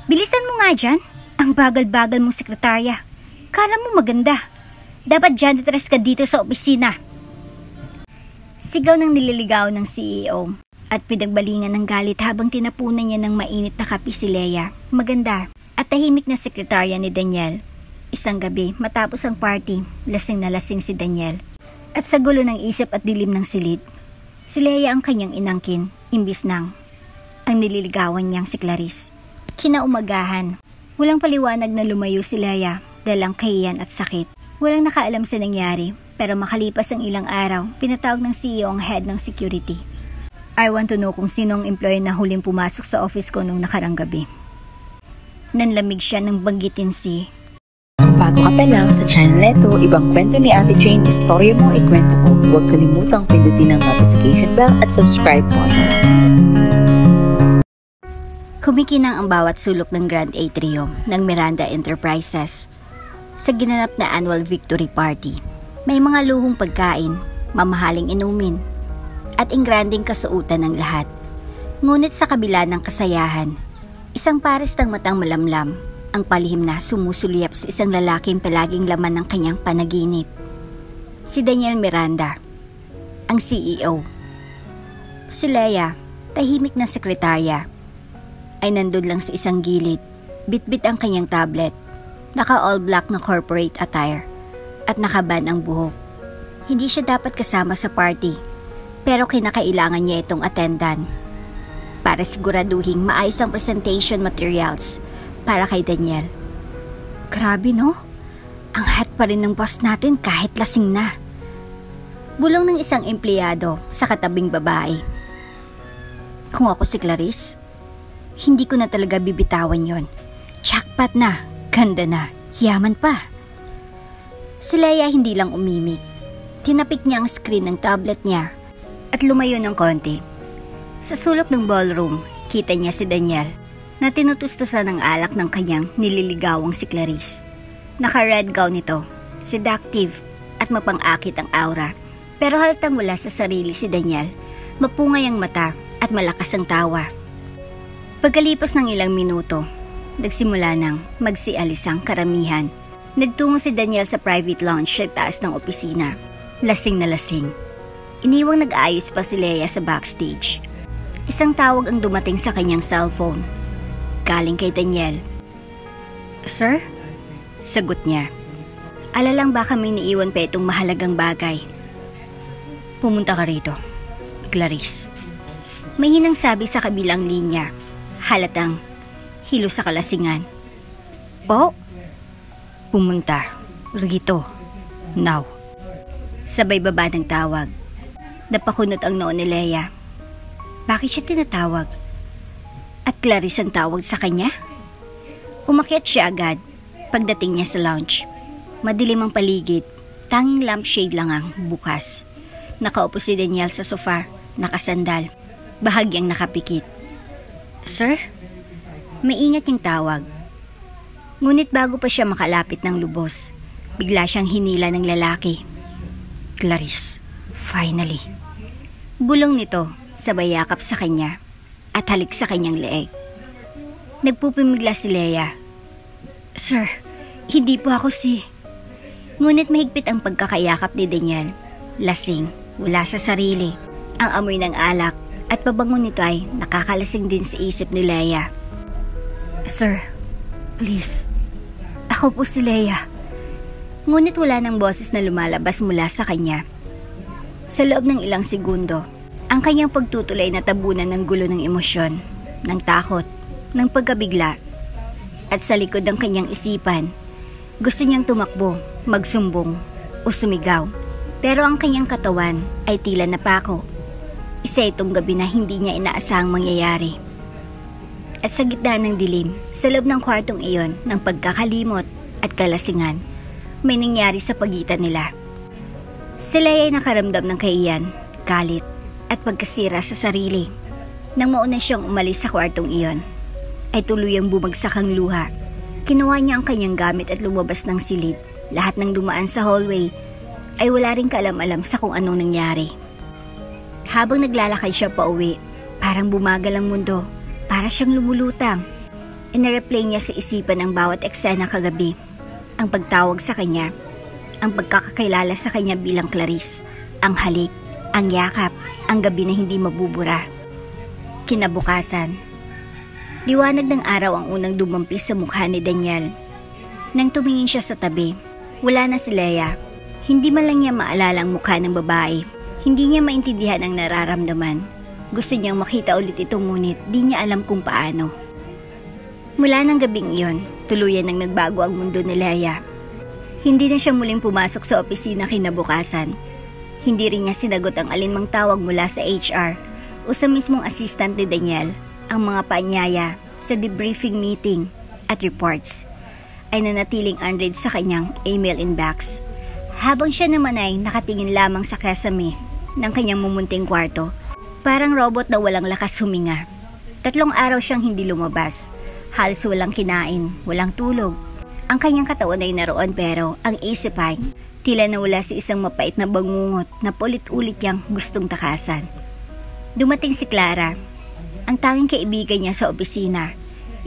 Bilisan mo nga dyan. Ang bagal-bagal mong sekretarya. Kala mo maganda. Dapat janitress ka dito sa opisina. Sigaw ng nililigaw ng CEO at pinagbalingan ng galit habang tinapunan niya ng mainit na kape si Leia. Maganda at tahimik na sekretarya ni Daniel. Isang gabi matapos ang party, lasing na lasing si Daniel. At sa gulo ng isip at dilim ng silid, si Leia ang kanyang inangkin, imbis nang ang nililigawan niyang si Clarice. Kinaumagahan, walang paliwanag na lumayo si Leia dahil ang kahiyan at sakit. Walang nakaalam sa nangyari, pero makalipas ang ilang araw, pinatawag ng CEO ang head ng security. I want to know kung sino ang employee na huling pumasok sa office ko nung nakarang gabi. Nanlamig siya nang banggitin si... Kung bago ka pa lang sa channel neto, ibang kwento ni Ate Jane, istorya mo, ikwento ko. Huwag kalimutang pindutin ang notification bell at subscribe button. Kumikinang ang bawat sulok ng Grand Atrium ng Miranda Enterprises sa ginanap na annual victory party. May mga luhong pagkain, mamahaling inumin, at ingranding kasuotan ng lahat. Ngunit sa kabila ng kasayahan, isang pares ng matang malamlam ang palihim na sumusulyap sa isang lalaking palaging laman ng kanyang panaginip. Si Daniel Miranda, ang CEO. Si Leia, tahimik na sekretarya, ay nandun lang sa isang gilid, bitbit ang kanyang tablet, naka all black na corporate attire, at nakaban ang buhok. Hindi siya dapat kasama sa party, pero kinakailangan niya itong attendan para siguraduhing maayos ang presentation materials para kay Daniel. Grabe no? Ang hot pa rin ng boss natin kahit lasing na. Bulong ng isang empleyado sa katabing babae. Kung ako si Clarice, hindi ko na talaga bibitawan yon. Jackpot na, ganda na, yaman pa. Si Leia hindi lang umimik. Tinapik niya ang screen ng tablet niya at lumayo ng konti. Sa sulok ng ballroom, kita niya si Daniel na tinutustusan ng alak ng kanyang nililigawang si Clarice. Naka-red gown ito, seductive at mapang-akit ang aura. Pero halatang wala sa sarili si Daniel, mapungay ang mata at malakas ang tawa. Pagkalipas ng ilang minuto, nagsimula nang magsialis ang karamihan. Nagtungo si Daniel sa private lounge sa taas ng opisina. Lasing na lasing. Iniwang nag-aayos pa si Leia sa backstage. Isang tawag ang dumating sa kanyang cellphone. Galing kay Daniel. Sir? Sagot niya. Alalang baka may naiwan pa itong mahalagang bagay. Pumunta ka rito, Clarice. May hinang sabi sa kabilang linya. Halatang hilo sa kalasingan. Po? Pumunta rito. Now. Sabay baba ng tawag. Napakunot ang noo ni Leia. Bakit siya tinatawag? At Clarice ang tawag sa kanya? Umakyat siya agad pagdating niya sa lounge. Madilim ang paligid, tanging lampshade lang ang bukas. Nakaupo si Daniel sa sofa, nakasandal, bahagyang nakapikit. Sir? Maingat yung tawag. Ngunit bago pa siya makalapit ng lubos, bigla siyang hinila ng lalaki. Clarice, finally. Bulong nito, sabay yakap sa kanya at halik sa kanyang leeg. Nagpupumigla si Leia. Sir, hindi po ako si... Ngunit mahigpit ang pagkakayakap ni Daniel. Lasing, wala sa sarili. Ang amoy ng alak at pabango nito ay nakakalasing din sa isip ni Leia. Sir, please. Ako po si Leia. Ngunit wala ng boses na lumalabas mula sa kanya. Sa loob ng ilang segundo, ang kanyang pagtutulay na tabunan ng gulo ng emosyon, ng takot, ng pagkabigla. At sa likod ng kanyang isipan, gusto niyang tumakbo, magsumbong, o sumigaw. Pero ang kanyang katawan ay tila napako. Isa itong gabi na hindi niya inaasahang mangyayari. At sa gitna ng dilim, sa loob ng kwartong iyon ng pagkakalimot at kalasingan, may nangyari sa pagitan nila. Si Leia ay nakaramdam ng kaiyan, galit, at pagkasira sa sarili. Nang mauna siyang umalis sa kwartong iyon, ay tuluyang bumagsak ang luha. Kinuha niya ang kanyang gamit at lumabas ng silid. Lahat ng dumaan sa hallway ay wala ring kaalam-alam sa kung anong nangyari. Habang naglalakad siya pa uwi, parang bumagal ang mundo, para siyang lumulutang. Inireplay niya sa isipan ang bawat eksena kagabi. Ang pagtawag sa kanya, ang pagkakakilala sa kanya bilang Clarice, ang halik, ang yakap, ang gabi na hindi mabubura. Kinabukasan, liwanag ng araw ang unang dumampi sa mukha ni Daniel. Nang tumingin siya sa tabi, wala na si Leia. Hindi man lang niya maalala ang mukha ng babae. Hindi niya maintindihan ang nararamdaman. Gusto niyang makita ulit ito ngunit di niya alam kung paano. Mula ng gabing iyon, tuluyan nang nagbago ang mundo ni Leia. Hindi na siya muling pumasok sa opisina kinabukasan. Hindi rin niya sinagot ang alinmang tawag mula sa HR o sa mismong assistant ni Daniel. Ang mga paanyaya sa debriefing meeting at reports ay nanatiling unread sa kanyang email inbox. Habang siya naman ay nakatingin lamang sa kasame ng kanyang mumunting kwarto, parang robot na walang lakas huminga. 3 araw siyang hindi lumabas. Halos walang kinain, walang tulog. Ang kanyang katawan ay naroon pero ang isip ay tila nawala sa isang mapait na bangungot na paulit-ulit niyang gustong takasan. Dumating si Clara, ang tanging kaibigan niya sa opisina,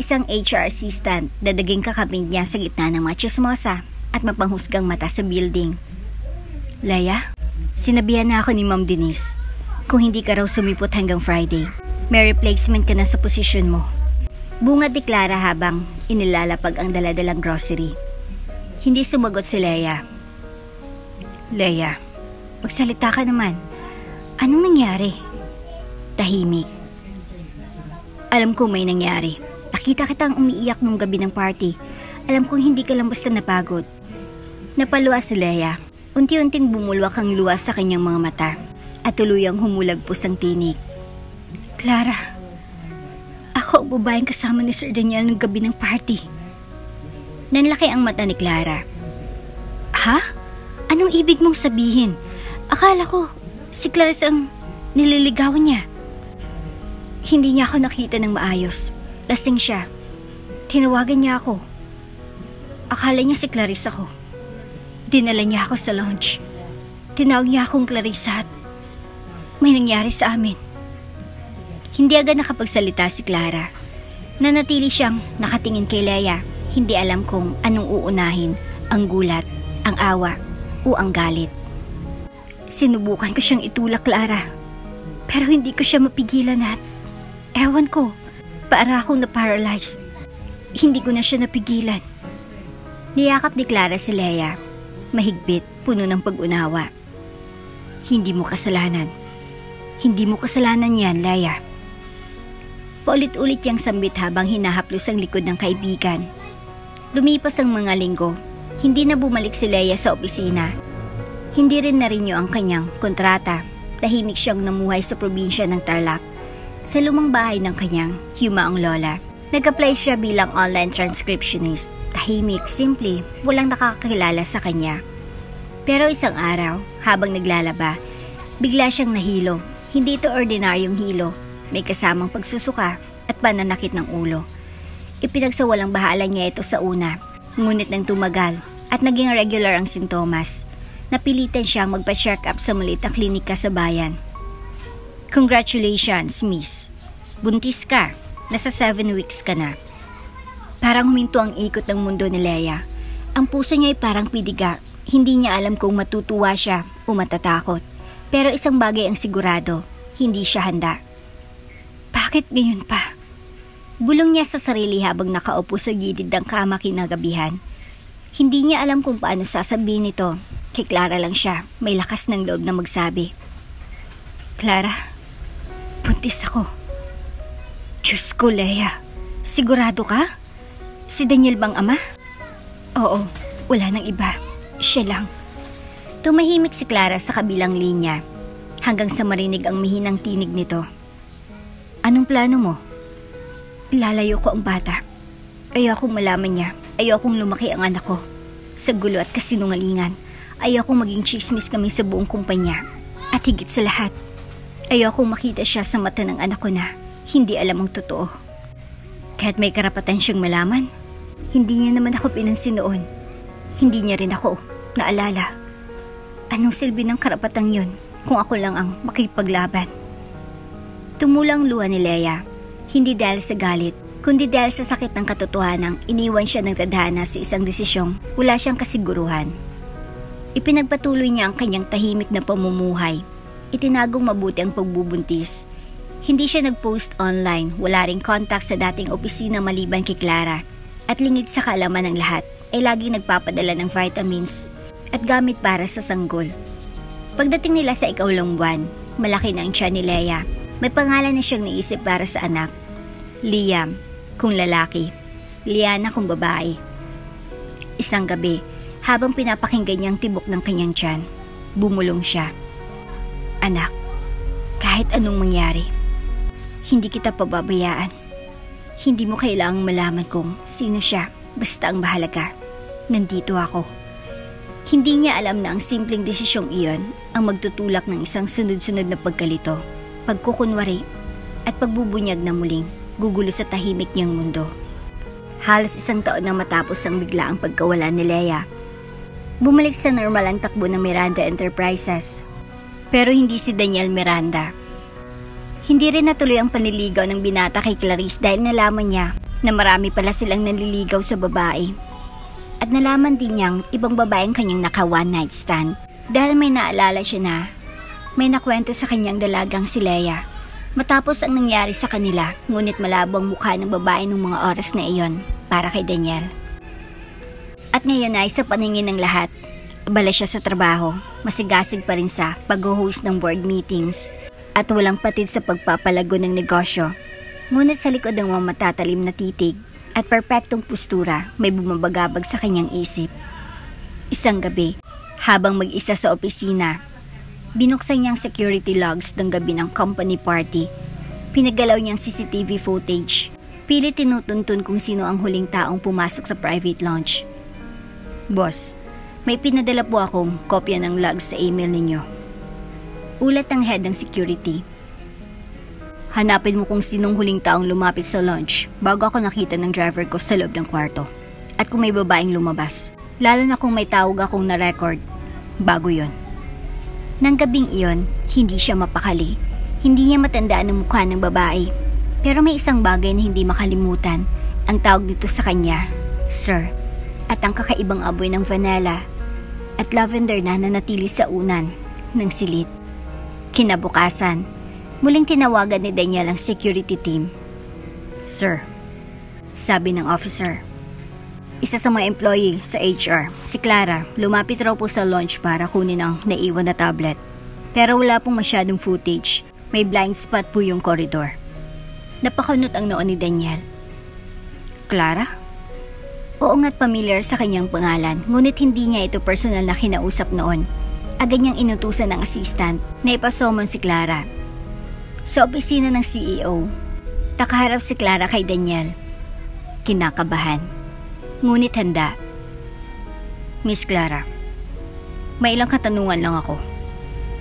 isang HR assistant na daging kakapit niya sa gitna ng mga tsismosa at mapanghusgang mata sa building. Leia, sinabihan na ako ni Ma'am Denise, kung hindi ka raw sumipot hanggang Friday, may replacement ka na sa posisyon mo. Bungad ni Clara habang inilalapag ang daladalang grocery. Hindi sumagot si Leia. Leia, magsalita ka naman. Anong nangyari? Tahimik. Alam ko may nangyari. Nakita kitang umiiyak nung gabi ng party. Alam kong hindi ka lang basta napagod. Napaluwa si Leia. Unti-unting bumulwak ang luha sa kanyang mga mata at tuluyang humulagpos ang tinig. Clara, ako ang babaeng kasama ni Sir Daniel nung gabi ng party. Nanlaki ang mata ni Clara. Ha? Anong ibig mong sabihin? Akala ko si Clarice ang nililigawan niya. Hindi niya ako nakita ng maayos. Lasing siya. Tinawagan niya ako. Akala niya si Clarice ako. Dinala niya ako sa lounge. Tinawag niya akong Clarice at may nangyari sa amin. Hindi agad nakapagsalita si Clara. Nanatili siyang nakatingin kay Leia. Hindi alam kung anong uunahin, ang gulat, ang awa, o ang galit. Sinubukan ko siyang itulak, Clara. Pero hindi ko siya mapigilan at ewan ko, para akong na-paralyzed. Hindi ko na siya napigilan. Niyakap ni Clara si Leia. Mahigpit, puno ng pag-unawa. Hindi mo kasalanan. Hindi mo kasalanan yan, Leia. Paulit-ulit yang sambit habang hinahaplos ang likod ng kaibigan. Lumipas ang mga linggo. Hindi na bumalik si Leia sa opisina. Hindi rin narinyo ang kanyang kontrata. Tahimik siyang namuhay sa probinsya ng Tarlac. Sa lumang bahay ng kanyang yumaong lola. Nag-apply siya bilang online transcriptionist. Tahimik, simple, walang nakakakilala sa kanya. Pero isang araw, habang naglalaba, bigla siyang nahilo. Hindi ito ordinaryong hilo. May kasamang pagsusuka at pananakit ng ulo. Ipinagsawalang bahala niya ito sa una. Ngunit nang tumagal at naging regular ang sintomas, napilitan siyang magpa-check up sa maliit na klinika sa bayan. Congratulations, miss. Buntis ka. Nasa 7 weeks ka na. Parang huminto ang ikot ng mundo ni Leia. Ang puso niya ay parang pidiga. Hindi niya alam kung matutuwa siya o matatakot. Pero isang bagay ang sigurado, hindi siya handa. Bakit ngayon pa? Bulong niya sa sarili habang nakaupo sa gilid ng kama kinagabihan. Hindi niya alam kung paano sasabihin ito. Kay Clara lang siya, may lakas ng loob na magsabi. Clara, buntis ako. Diyos ko, Leia. Sigurado ka? Si Daniel bang ama? Oo, wala nang iba. Siya lang. Tumahimik si Clara sa kabilang linya hanggang sa marinig ang mihinang tinig nito. Anong plano mo? Lalayo ko ang bata. Ayokong malaman niya. Ayokong lumaki ang anak ko sa gulo at kasinungalingan. Ayokong maging chismis kami sa buong kumpanya. At higit sa lahat, ayokong makita siya sa mata ng anak ko na hindi alam ang totoo. Kahit may karapatan siyang malaman, hindi niya naman ako pinansin noon. Hindi niya rin ako naalala. Anong silbi ng karapatang yun kung ako lang ang makipaglaban? Tumulang luha ni Leia, hindi dahil sa galit, kundi dahil sa sakit ng katotohanang iniwan siya ng tadhana sa isang desisyong wala siyang kasiguruhan. Ipinagpatuloy niya ang kanyang tahimik na pamumuhay. Itinagong mabuti ang pagbubuntis. Hindi siya nag-post online, wala ring contact sa dating opisina maliban kay Clara. At lingid sa kaalaman ng lahat, ay laging nagpapadala ng vitamins at gamit para sa sanggol. Pagdating nila sa ikaw-long buwan, malaki na ang tiyan ni Leia. May pangalan na siyang naisip para sa anak. Liam, kung lalaki. Liana kung babae. Isang gabi, habang pinapakinggan niya ang tibok ng kanyang tiyan, bumulong siya. Anak, kahit anong mangyari, hindi kita pababayaan. Hindi mo kailangang malaman kung sino siya, basta ang mahalaga. Nandito ako. Hindi niya alam na ang simpleng desisyong iyon ang magtutulak ng isang sunod-sunod na pagkalito, pagkukunwari, at pagbubunyag na muling gugulo sa tahimik niyang mundo. Halos 1 taon na matapos ang biglaang pagkawala ni Leia. Bumalik sa normal ang takbo ng Miranda Enterprises. Pero hindi si Daniel Miranda. Hindi rin natuloy ang panliligaw ng binata kay Clarice dahil nalaman niya na marami pala silang naliligaw sa babae. At nalaman din niyang ibang babaeng kanyang naka one night stand dahil may naalala siya na may nakwento sa kanyang dalagang si Leia matapos ang nangyari sa kanila, ngunit malabo ang mukha ng babae ng mga oras na iyon para kay Daniel. At ngayon ay sa paningin ng lahat, abala siya sa trabaho, masigasig pa rin sa pag-host ng board meetings at walang patid sa pagpapalago ng negosyo. Ngunit sa likod ng mga matatalim na titig at perpektong postura, may bumabagabag sa kanyang isip. Isang gabi, habang mag-isa sa opisina, binuksan niyang security logs ng gabi ng company party. Pinagalaw niyang CCTV footage. Pilit tinutuntun kung sino ang huling taong pumasok sa private lounge. Boss, may pinadala po akong kopya ng logs sa email ninyo. Ulat ng head ng security. Hanapin mo kung sinong huling taong lumapit sa lounge bago ako nakita ng driver ko sa loob ng kwarto. At kung may babaeng lumabas, lalo na kung may tawag akong na-record, bago yon. Nang gabing iyon, hindi siya mapakali. Hindi niya matandaan ang mukha ng babae. Pero may isang bagay na hindi makalimutan. Ang tawag dito sa kanya, Sir. At ang kakaibang amoy ng vanilla at lavender na nanatili sa unan ng silid. Kinabukasan, muling tinawagan ni Daniel ang security team. Sir, sabi ng officer. Isa sa mga employee sa HR, si Clara, lumapit raw po sa lounge para kunin ang naiwan na tablet. Pero wala pong masyadong footage. May blind spot po yung koridor. Napakunot ang noon ni Daniel. Clara? Oo nga't familiar sa kanyang pangalan, ngunit hindi niya ito personal na kinausap noon. Agad niyang inutusan ng assistant na ipasomon si Clara. Sa opisina ng CEO, nakaharap si Clara kay Daniel. Kinakabahan, ngunit handa. Miss Clara, may ilang katanungan lang ako.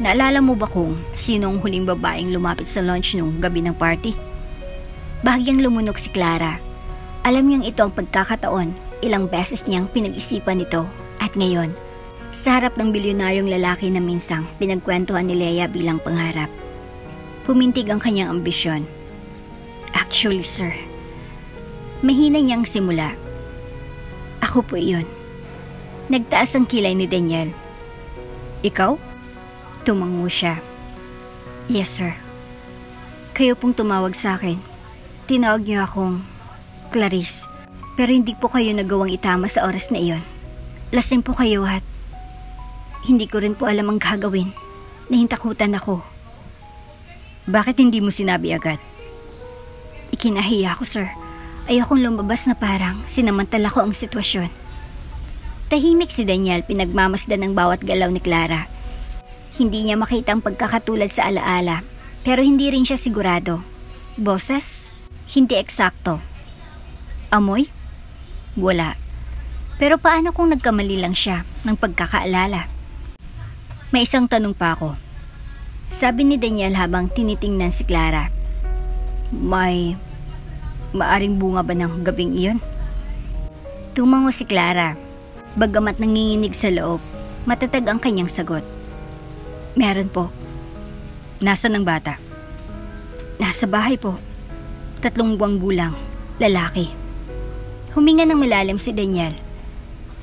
Naalala mo ba kung sinong huling babaeng lumapit sa lunch nung gabi ng party? Bahagyang lumunok si Clara. Alam niyang ito ang pagkakataon, ilang beses niyang pinag-isipan ito at ngayon, sa harap ng bilyonaryong lalaki na minsang pinagkwentuhan ni Leia bilang pangarap. Pumintig ang kanyang ambisyon. Actually, sir, mahina niyang simula. Ako po iyon. Nagtaas ang kilay ni Daniel. Ikaw? Tumango siya. Yes, sir. Kayo pong tumawag sa akin. Tinawag niyo akong Clarice. Pero hindi po kayo nagawang itama sa oras na iyon. Lasing po kayo at hindi ko rin po alam ang gagawin. Nahintakutan ako. Bakit hindi mo sinabi agad? Ikinahiya ko, sir. Ayokong lumabas na parang sinamantala ko ang sitwasyon. Tahimik si Daniel, pinagmamasdan ng bawat galaw ni Clara. Hindi niya makita ang pagkakatulad sa alaala, pero hindi rin siya sigurado. Boses? Hindi eksakto. Amoy? Wala. Pero paano kung nagkamali lang siya ng pagkakaalala? May isang tanong pa ako. Sabi ni Daniel habang tinitingnan si Clara. Maaring bunga ba ng gabing iyon? Tumango si Clara. Bagamat nanginginig sa loob, matatag ang kanyang sagot. Meron po. Nasaan ang bata? Nasa bahay po. 3 buwang gulang. Lalaki. Huminga ng malalim si Daniel.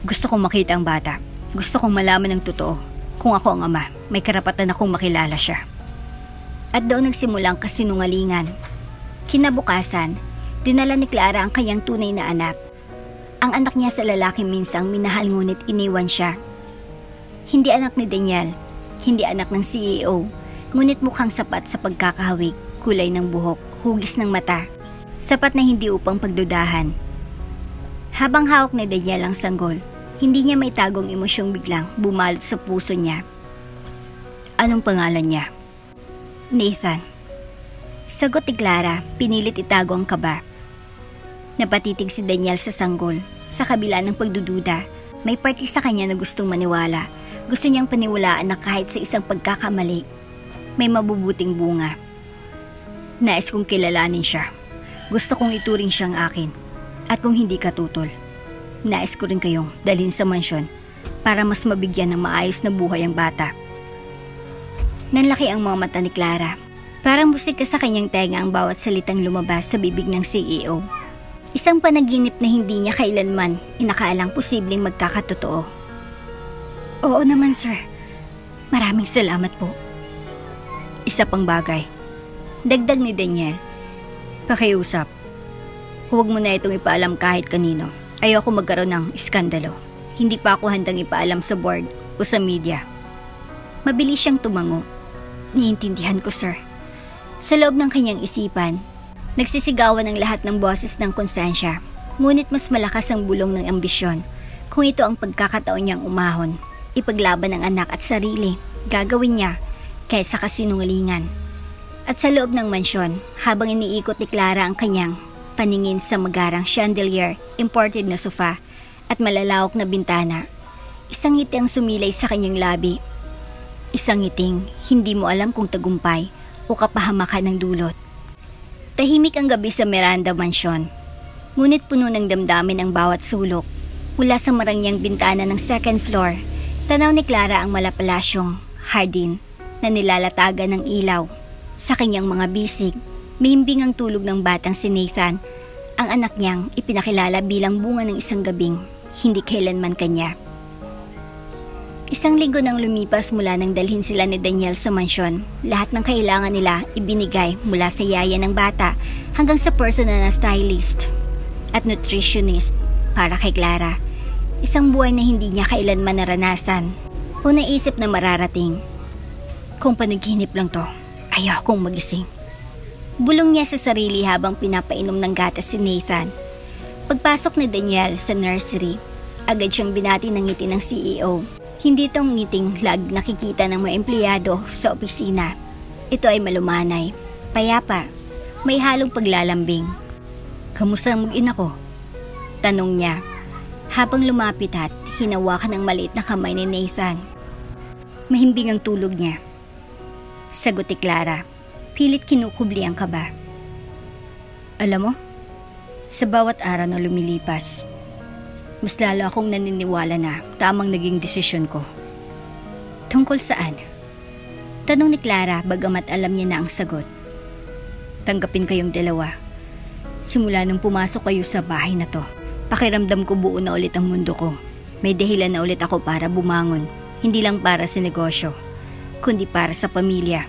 Gusto kong makita ang bata. Gusto kong malaman ng totoo. Kung ako ang ama, may karapatan akong makilala siya. At doon nagsimulang kasinungalingan. Kinabukasan, dinala ni Clara ang kanyang tunay na anak. Ang anak niya sa lalaki minsang minahal ngunit iniwan siya. Hindi anak ni Daniel, hindi anak ng CEO, ngunit mukhang sapat sa pagkakahawig, kulay ng buhok, hugis ng mata. Sapat na hindi upang pagdudahan. Habang hawak ni Daniel ang sanggol, hindi niya may tagong emosyong biglang bumalot sa puso niya. Anong pangalan niya? Nathan. Sagot ni Clara, pinilit itago ang kaba. Napatitig si Daniel sa sanggol. Sa kabila ng pagdududa, may parte sa kanya na gustong maniwala. Gusto niyang paniwalaan na kahit sa isang pagkakamali, may mabubuting bunga. Nais kong kilalanin siya. Gusto kong ituring siyang akin. At kung hindi ka tutol, nais ko rin kayong dalhin sa mansyon para mas mabigyan ng maayos na buhay ang bata. Nanlaki ang mga mata ni Clara. Parang musika sa kanyang tenga ang bawat salitang lumabas sa bibig ng CEO. Isang panaginip na hindi niya kailanman inakaalang posibleng magkakatotoo. Oo naman, sir. Maraming salamat po. Isa pang bagay. Dagdag ni Daniel. Pakiusap. Huwag mo na itong ipaalam kahit kanino. Ayoko magkaroon ng iskandalo. Hindi pa ako handang ipaalam sa board o sa media. Mabilis siyang tumango. Niintindihan ko, sir. Sa loob ng kanyang isipan, nagsisigawan ang lahat ng boses ng konsensya. Ngunit mas malakas ang bulong ng ambisyon. Kung ito ang pagkakataon niyang umahon, ipaglaban ang anak at sarili, gagawin niya kaysa kasinungalingan. At sa loob ng mansyon, habang iniikot ni Clara ang kanyang paningin sa magarang chandelier, imported na sofa at malalawak na bintana, isang ngiti ang sumilay sa kanyang labi. Isang ngiting hindi mo alam kung tagumpay o kapahamakan ng dulot. Tahimik ang gabi sa Miranda Mansion, ngunit puno ng damdamin ang bawat sulok. Mula sa marangyang bintana ng second floor, tanaw ni Clara ang malapalasyong hardin na nilalatagan ng ilaw. Sa kanyang mga bisig, mahimbing ang tulog ng batang si Nathan, ang anak niyang ipinakilala bilang bunga ng isang gabing hindi kailanman kanya. Isang linggo nang lumipas mula nang dalhin sila ni Daniel sa mansyon. Lahat ng kailangan nila ibinigay mula sa yaya ng bata hanggang sa personal na stylist at nutritionist para kay Clara. Isang buhay na hindi niya kailanman naranasan o naisip na mararating. Kung panaginip lang to, ayaw kong magising. Bulong niya sa sarili habang pinapainom ng gatas si Nathan. Pagpasok ni Daniel sa nursery, agad siyang binati ng ngiti ng CEO. Hindi itong ngiting nakikita ng mga empleyado sa opisina. Ito ay malumanay, payapa, may halong paglalambing. Kamusta ang mag-ina ko? Tanong niya, habang lumapit at hinawakan ng maliit na kamay ni Nathan. Mahimbing ang tulog niya. Sagot ni Clara, pilit kinukubli ang kaba. Alam mo, sa bawat araw na lumilipas, mas lalo akong naniniwala na tamang naging desisyon ko. Tungkol saan? Tanong ni Clara bagamat alam niya na ang sagot. Tanggapin kayong dalawa. Simula nung pumasok kayo sa bahay na to, pakiramdam ko buo na ulit ang mundo ko. May dahilan na ulit ako para bumangon, hindi lang para sa negosyo, kundi para sa pamilya.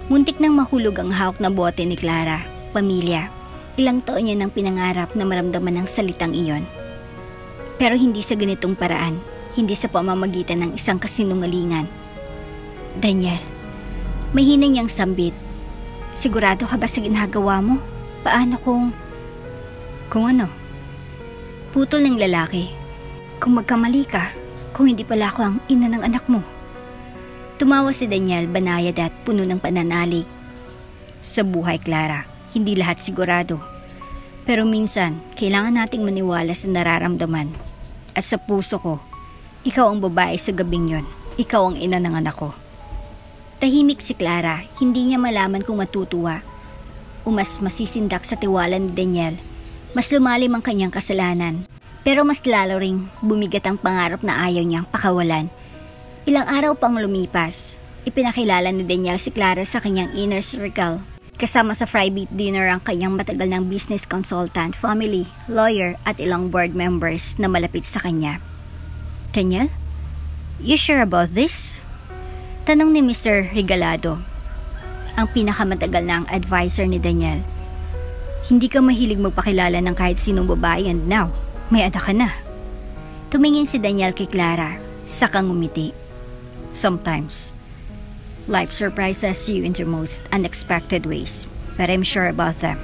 Muntik nang mahulog ang hawak na bote ni Clara. Pamilya. Ilang taon niya nang pinangarap na maramdaman ang salitang iyon. Pero hindi sa ganitong paraan, hindi sa pamamagitan ng isang kasinungalingan. Daniel, mahina niyang sambit. Sigurado ka ba sa ginagawa mo? Paano kung... Kung ano? Putol ng lalaki. Kung magkamali ka, kung hindi pala ako ang ina ng anak mo. Tumawa si Daniel, banayad at puno ng pananalig. Sa buhay, Clara, hindi lahat sigurado. Pero minsan, kailangan nating maniwala sa nararamdaman. At sa puso ko, ikaw ang babae sa gabing yon. Ikaw ang ina ng anak ko. Tahimik si Clara, hindi niya malaman kung matutuwa o mas masisindak sa tiwala ni Daniel. Mas lumalim ang kanyang kasalanan. Pero mas lalo ring bumigat ang pangarap na ayaw niyang pakawalan. Ilang araw pang lumipas, ipinakilala ni Daniel si Clara sa kanyang inner circle. Kasama sa private dinner ang kanyang matagal ng business consultant, family, lawyer at ilang board members na malapit sa kanya. Daniel, you sure about this? Tanong ni Mr. Regalado, ang pinakamatagal na ang advisor ni Daniel. Hindi ka mahilig magpakilala ng kahit sinong babae and now, may anak ka na. Tumingin si Daniel kay Clara, saka ngumiti. Sometimes, life surprises you in the most unexpected ways, but I'm sure about them.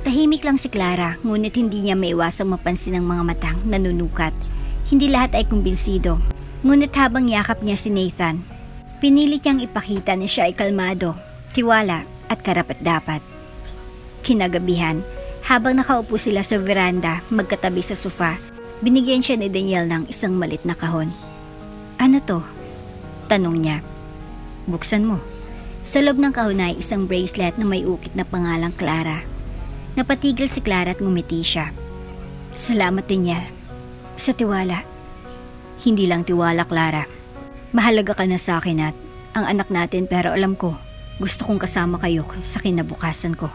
Tahimik lang si Clara, ngunit hindi niya maiwasang mapansin ang mga matang nanunukat. Hindi lahat ay kumbinsido. Ngunit habang yakap niya si Nathan, pinilit niyang ipakita na siya ay kalmado, tiwala at karapat-dapat. Kinagabihan, habang nakaupo sila sa veranda magkatabi sa sofa, binigyan siya ni Daniel ng isang malit na kahon. Ano to? Tanong niya. Buksan mo. Sa loob ng kahon ay isang bracelet na may ukit na pangalang Clara. Napatigil si Clara at ngumiti siya. Salamat Daniel. Sa tiwala. Hindi lang tiwala, Clara. Mahalaga ka na sa akin at ang anak natin, pero alam ko, gusto kong kasama kayo sa kinabukasan ko.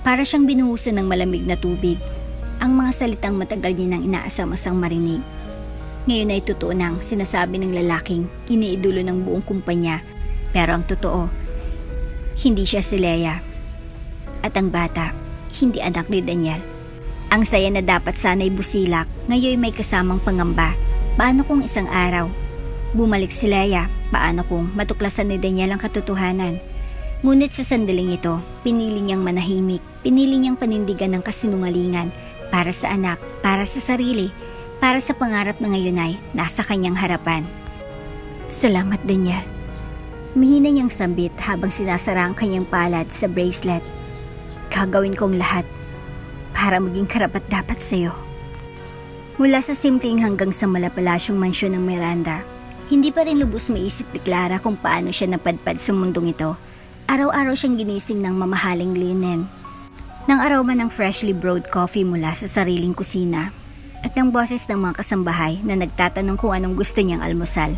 Para siyang binuhusan ng malamig na tubig. Ang mga salitang matagal niya nang inaasam-asang marinig. Ngayon ay totoo nang sinasabi ng lalaking iniidolo ng buong kumpanya. Pero ang totoo, hindi siya si Leia. At ang bata, hindi anak ni Daniel. Ang saya na dapat sana'y busilak, ngayon may kasamang pangamba. Paano kung isang araw, bumalik si Leia? Paano kung matuklasan ni Daniel ang katotohanan? Ngunit sa sandaling ito, pinili niyang manahimik. Pinili niyang panindigan ng kasinungalingan para sa anak, para sa sarili, para sa pangarap na ngayon ay nasa kanyang harapan. Salamat, Daniel. Mahina niyang sambit habang sinasara ang kanyang palad sa bracelet. Gagawin kong lahat para maging karapat-dapat sa iyo. Mula sa simpleng hanggang sa malapalasyong mansyon ng Miranda, hindi pa rin lubos maisip ni Clara kung paano siya napadpad sa mundong ito. Araw-araw siyang ginising ng mamahaling linen, ng aroma ng freshly brewed coffee mula sa sariling kusina, at ng boses ng mga kasambahay na nagtatanong kung anong gusto niyang almusal.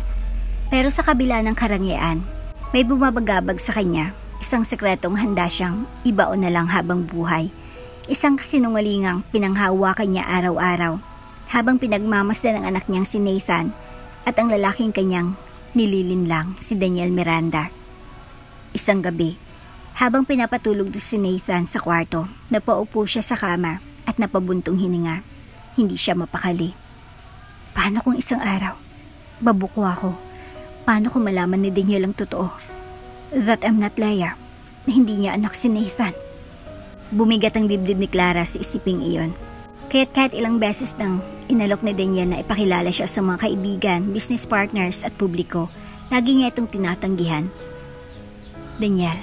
Pero sa kabila ng karangyaan, may bumabagabag sa kanya, isang sekretong handa siyang ibaon na lang habang buhay. Isang kasinungalingang pinanghawakan niya araw-araw, habang pinagmamasdan ng anak niyang si Nathan at ang lalaking kanyang nililinlang si Daniel Miranda. Isang gabi, habang pinapatulog si Nathan sa kwarto, napaupo siya sa kama at napabuntong hininga. Hindi siya mapakali. Paano kung isang araw, babuko ako? Paano kung malaman ni Daniel ang totoo? That I'm not Leia, na hindi niya anak si Nathan. Bumigat ang dibdib ni Clara sa isiping iyon. Kaya't kahit ilang beses nang inalok ni Daniel na ipakilala siya sa mga kaibigan, business partners at publiko, lagi niya itong tinatanggihan. Daniel,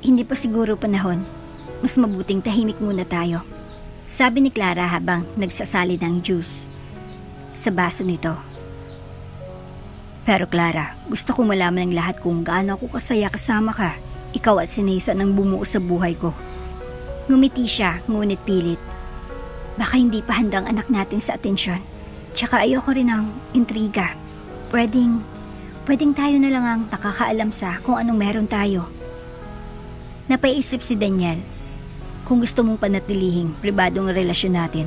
hindi pa siguro panahon. Mas mabuting tahimik muna tayo. Sabi ni Clara habang nagsasali ng juice sa baso nito. Pero Clara, gusto kong malaman ng lahat kung gaano ako kasaya kasama ka. Ikaw at si Nathan ang bumuo sa buhay ko. Ngumiti siya, ngunit pilit. Baka hindi pa handang anak natin sa atensyon. Tsaka ayoko rin ng intriga. Pwedeng tayo na lang ang nakakaalam sa kung anong meron tayo. Napaisip si Daniel. Kung gusto mong panatilihing pribadong relasyon natin,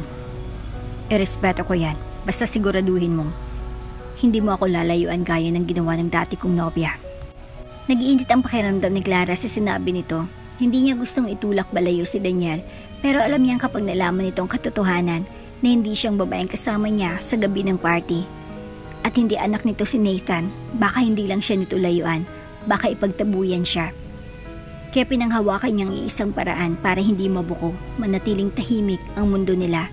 irespeto ko yan. Basta siguraduhin mong hindi mo ako lalayuan gaya ng ginawa ng dati kong nobya. Nag-iinit ang pakiramdam ni Clara sa sinabi nito. Hindi niya gustong itulak balayo si Daniel, pero alam niyang kapag nalaman nitong katotohanan na hindi siyang babaeng kasama niya sa gabi ng party at hindi anak nito si Nathan, baka hindi lang siya nito layuan, baka ipagtabuyan siya. Kaya pinanghawakan niyang iisang paraan para hindi mabuko, manatiling tahimik ang mundo nila.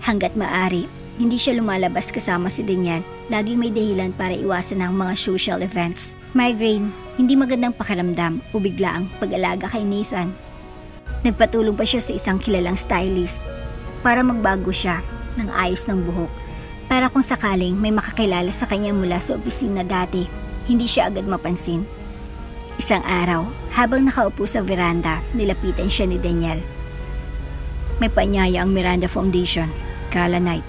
Hanggat maaari, hindi siya lumalabas kasama si Daniel. Laging may dahilan para iwasan ang mga social events. Migraine, hindi magandang pakiramdam o biglaang pag-alaga kay Nathan. Nagpatulong pa siya sa isang kilalang stylist para magbago siya ng ayos ng buhok. Para kung sakaling may makakilala sa kanya mula sa opisina dati, hindi siya agad mapansin. Isang araw, habang nakaupo sa veranda, nilapitan siya ni Daniel. May paanyaya ang Miranda Foundation, Gala Night.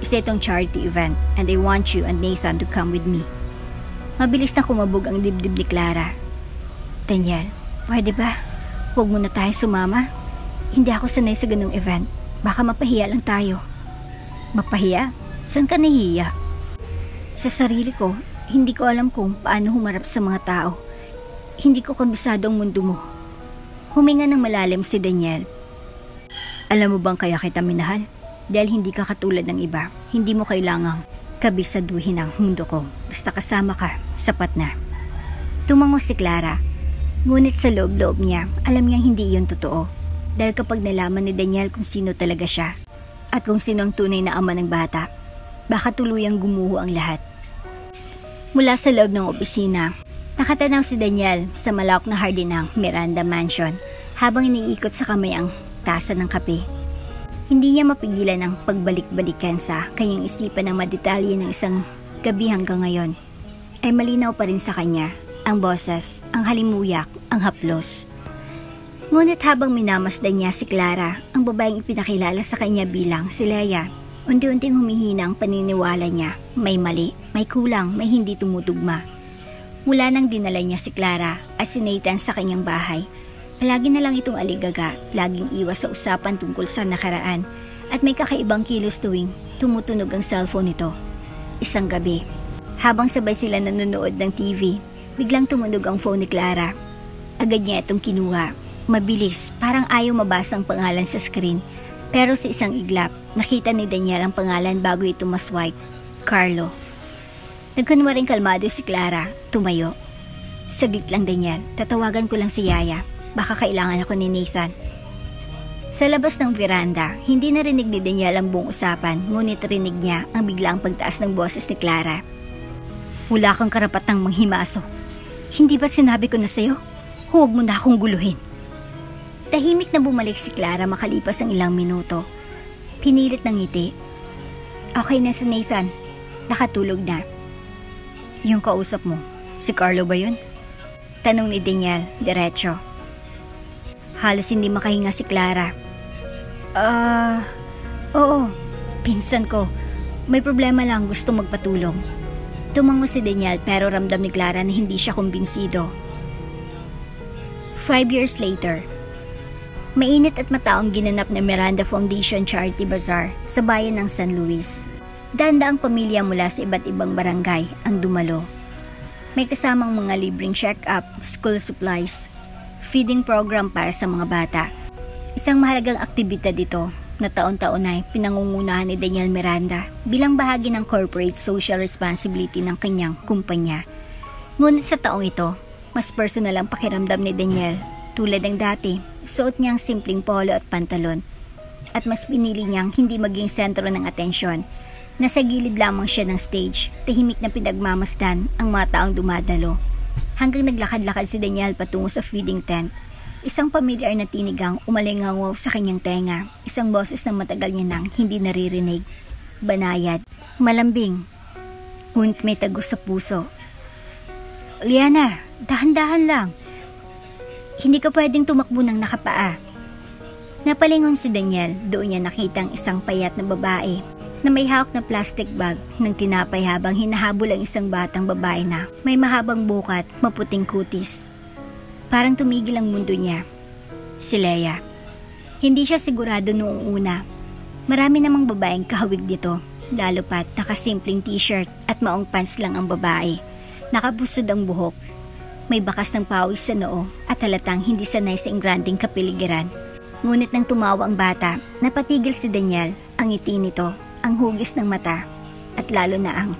Isa itong charity event and I want you and Nathan to come with me. Mabilis na kumabog ang dibdib ni Clara. Daniel, pwede ba? Huwag muna tayo sumama. Hindi ako sanay sa ganung event. Baka mapahiya lang tayo. Mapahiya? Saan ka nahihiya? Sa sarili ko, hindi ko alam kung paano humarap sa mga tao. Hindi ko kabisado ang mundo mo. Huminga ng malalim si Daniel. Alam mo bang kaya kita minahal? Dahil hindi ka katulad ng iba. Hindi mo kailangang kabisaduhin ang mundo ko. Basta kasama ka, sapat na. Tumango si Clara. Ngunit sa loob-loob niya, alam niyang hindi iyon totoo. Dahil kapag nalaman ni Daniel kung sino talaga siya at kung sino ang tunay na ama ng bata, baka tuluyang gumuho ang lahat. Mula sa loob ng opisina, nakatanaw si Daniel sa malawak na hardin ng Miranda Mansion habang iniikot sa kamay ang tasa ng kape. Hindi niya mapigilan ang pagbalik-balikan sa kanyang isipan ng madetalye ng isang gabi hanggang ngayon. Ay malinaw pa rin sa kanya ang boses, ang halimuyak, ang haplos. Ngunit habang minamasdan niya si Clara, ang babaeng ipinakilala sa kanya bilang si Leia, unti-unting humihina ang paniniwala niya. May mali, may kulang, may hindi tumutugma. Mula nang dinala niya si Clara at si Nathan sa kanyang bahay, palagi na lang itong aligaga, laging iwas sa usapan tungkol sa nakaraan at may kakaibang kilos tuwing tumutunog ang cellphone nito. Isang gabi, habang sabay sila nanonood ng TV, biglang tumunog ang phone ni Clara. Agad niya itong kinuha. Mabilis, parang ayaw mabasa ang pangalan sa screen. Pero sa isang iglap, nakita ni Daniel ang pangalan bago ito maswipe. Carlo. Nagkunwaring kalmado si Clara. Tumayo. Saglit lang, Daniel. Tatawagan ko lang si Yaya. Baka kailangan ako ni Nathan. Sa labas ng veranda, hindi narinig ni Daniel ang buong usapan, ngunit rinig niya ang biglaang pagtaas ng boses ni Clara. Wala kang karapatang manghimasok. Hindi ba sinabi ko na sa'yo? Huwag mo na akong guluhin. Tahimik na bumalik si Clara makalipas ang ilang minuto. Pinilit ng ngiti. Okay na si Nathan. Nakatulog na. Yung kausap mo, si Carlo ba yun? Tanong ni Daniel, diretso. Halos hindi makahinga si Clara. Oo, pinsan ko. May problema lang, gusto magpatulong. Tumango si Daniel pero ramdam ni Clara na hindi siya kumbinsido. 5 years later, mainit at mataong ginanap na Miranda Foundation Charity Bazaar sa bayan ng San Luis. Danda-daang pamilya mula sa iba't ibang barangay ang dumalo. May kasamang mga libreng check-up, school supplies, feeding program para sa mga bata. Isang mahalagang aktibidad ito na taon-taon ay pinangungunahan ni Daniel Miranda bilang bahagi ng corporate social responsibility ng kanyang kumpanya. Ngunit sa taong ito, mas personal ang pakiramdam ni Daniel. Tulad ng dati, suot niyang simpleng polo at pantalon at mas pinili niyang hindi maging sentro ng atensyon. Nasa gilid lamang siya ng stage, tahimik na pinagmamasdan ang mga taong dumadalo. Hanggang naglakad-lakad si Daniel patungo sa feeding tent. Isang pamilyar na tinigang umalingaw sa kanyang tenga. Isang boses na matagal niya nang hindi naririnig. Banayad, malambing, ngunit may tagos sa puso. Liana, dahan-dahan lang. Hindi ka pwedeng tumakbo ng nakapaa. Napalingon si Daniel, doon niya nakita ang isang payat na babae na may hawak na plastic bag ng tinapay habang hinahabol ang isang batang babae na may mahabang bukat, maputing kutis. Parang tumigil ang mundo niya. Si Leia. Hindi siya sigurado noong una. Marami namang babaeng kahawig dito, lalo pat nakasimpleng t-shirt at maong pants lang ang babae. Nakabusod ang buhok. May bakas ng pawis sa noo at halatang hindi sanay sa ingranding kapiligiran. Ngunit nang tumawa ang bata, napatigil si Daniel. Ang ngiti nito, ang hugis ng mata, at lalo na ang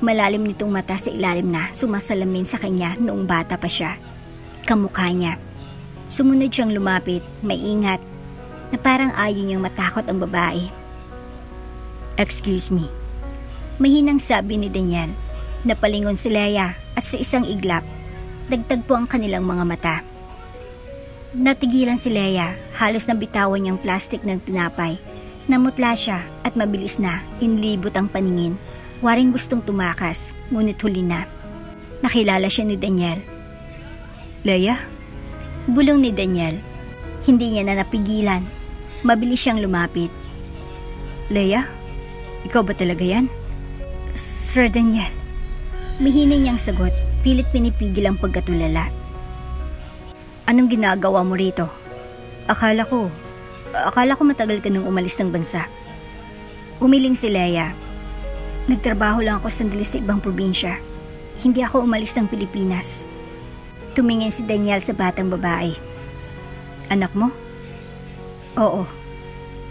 malalim nitong mata sa ilalim na sumasalamin sa kanya noong bata pa siya. Kamukha niya. Sumunod siyang lumapit, may ingat, na parang ayaw niyang matakot ang babae. Excuse me. Mahinang sabi ni Daniel. Napalingon si Leia at sa isang iglap, dagtagpo ang kanilang mga mata. Natigilan si Leia, halos nabitawan niyang plastic ng tinapay. Namutla siya at mabilis na inlibot ang paningin. Waring gustong tumakas, ngunit huli na. Nakilala siya ni Daniel. Leia? Bulong ni Daniel. Hindi niya na napigilan. Mabilis siyang lumapit. Leia? Ikaw ba talaga yan? Sir Daniel. Mahina niyang sagot, pilit pinipigil ang pagkatulala. Anong ginagawa mo rito? Akala ko matagal ka nang umalis ng bansa. Umiling si Leia. Nagtrabaho lang ako sandali sa ibang probinsya. Hindi ako umalis ng Pilipinas. Tumingin si Daniel sa batang babae. Anak mo? Oo.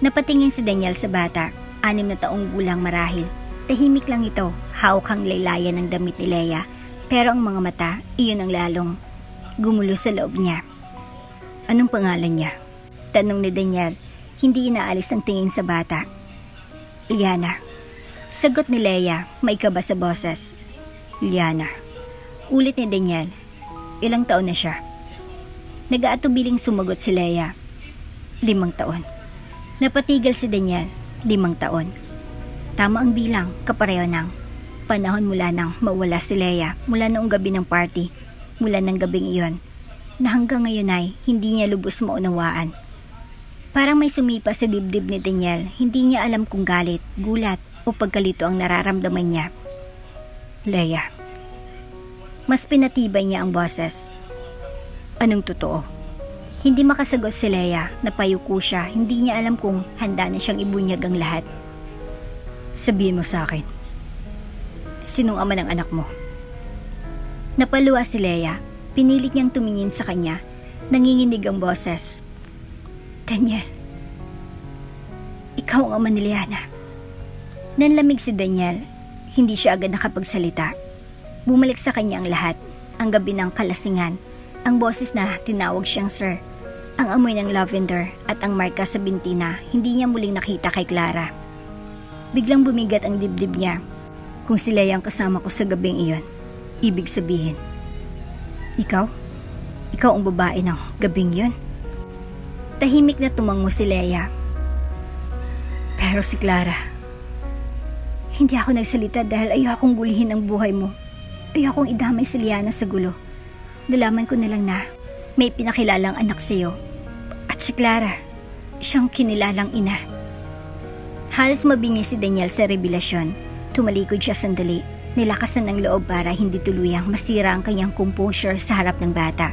Napatingin si Daniel sa bata, 6 na taong gulang marahil. Tahimik lang ito, hawak ang laylayan ng damit ni Leia, pero ang mga mata, iyon ang lalong gumulo sa loob niya. Anong pangalan niya? Tanong ni Daniel, hindi inaalis ang tingin sa bata. Liana. Sagot ni Leia, may kaba sa boses. Liana. Ulit ni Daniel. Ilang taon na siya? Nag-aatubiling sumagot si Leia. 5 taon. Napatigil si Daniel. 5 taon. Tama ang bilang, kapareho ng panahon mula nang mawala si Leia, mula noong gabi ng party, mula ng gabing iyon, na hanggang ngayon ay hindi niya lubos maunawaan. Parang may sumipa sa dibdib ni Daniel, hindi niya alam kung galit, gulat o pagkalito ang nararamdaman niya. Leia. Mas pinatibay niya ang boses. Anong totoo? Hindi makasagot si Leia, napayuko siya, hindi niya alam kung handa na siyang ibunyag ang lahat. Sabihin mo sa akin, sinong ama ng anak mo? Napaluwa si Leia, pinilit niyang tumingin sa kanya, nanginginig ang boses. Daniel, ikaw ang ama ni Liana. Nanlamig si Daniel, hindi siya agad nakapagsalita. Bumalik sa kanya ang lahat, ang gabi ng kalasingan, ang boses na tinawag siyang sir, ang amoy ng lavender at ang marka sa binti na hindi niya muling nakita kay Clara. Biglang bumigat ang dibdib niya. Kung si Leia ang kasama ko sa gabing iyon, ibig sabihin, ikaw ang babae ng gabing iyon. Tahimik na tumango si Leia. Pero si Clara, hindi ako nagsalita dahil ayokong gulihin ang buhay mo. Ayokong idamay si Liana sa gulo. Nalaman ko na lang na may pinakilalang anak sa iyo. At si Clara, siyang kinilalang ina. Halos mabingi si Daniel sa revelasyon. Tumalikod siya sandali, nilakasan ng loob para hindi tuluyang masira ang kanyang composure sa harap ng bata.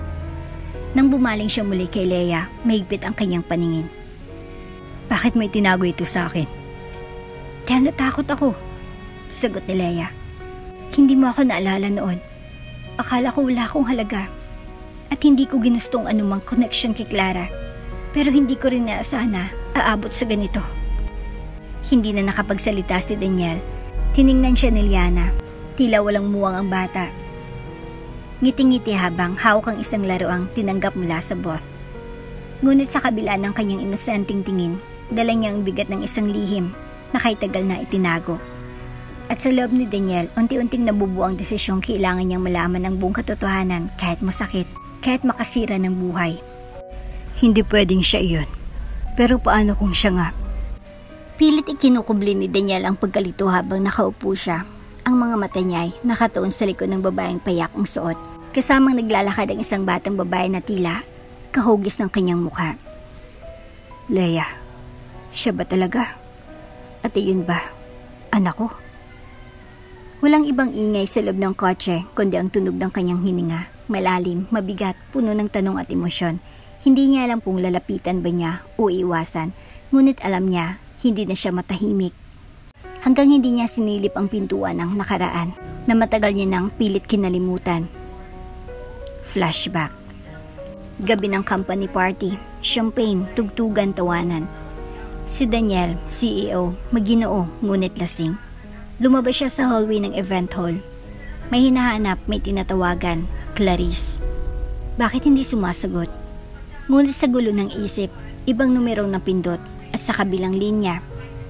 Nang bumaling siya muli kay Leia, mahigpit ang kanyang paningin. Bakit mo itinago ito sa akin? Dahil natakot ako, sagot ni Leia. Hindi mo ako naalala noon. Akala ko wala akong halaga. At hindi ko ginustong anumang connection kay Clara. Pero hindi ko rin naasahan na aabot sa ganito. Hindi na nakapagsalita si Daniel. Tiningnan siya ni Liana. Tila walang muwang ang bata. Ngiti-ngiti habang hawak ang isang laruang tinanggap mula sa boss. Ngunit sa kabila ng kanyang inosenteng tingin, dala niya ang bigat ng isang lihim na kahit tagal na itinago. At sa loob ni Daniel, unti-unting nabubuo ang desisyong kailangan niyang malaman ang buong katotohanan kahit masakit, kahit makasira ng buhay. Hindi pwedeng siya iyon. Pero paano kung siya nga? Pilit ikinukubli ni Daniel ang pagkalito habang nakaupo siya. Ang mga mata niya ay nakatuon sa likod ng babaeng payak ang suot. Kasamang naglalakad ang isang batang babae na tila kahugis ng kanyang mukha. Leia, siya ba talaga? At iyon ba, anak ko? Walang ibang ingay sa loob ng kotse kundi ang tunog ng kanyang hininga. Malalim, mabigat, puno ng tanong at emosyon. Hindi niya alam kung lalapitan ba niya o iwasan. Ngunit alam niya, hindi na siya matahimik. Hanggang hindi niya sinilip ang pintuan ng nakaraan na matagal niya nang pilit kinalimutan. Flashback. Gabi ng company party, champagne, tugtugan, tawanan. Si Daniel, CEO, maginoo, ngunit lasing. Lumabas siya sa hallway ng event hall. May hinahanap, may tinatawagan, Clarice. Bakit hindi sumasagot? Ngunit sa gulo ng isip, ibang numerong napindot at sa kabilang linya,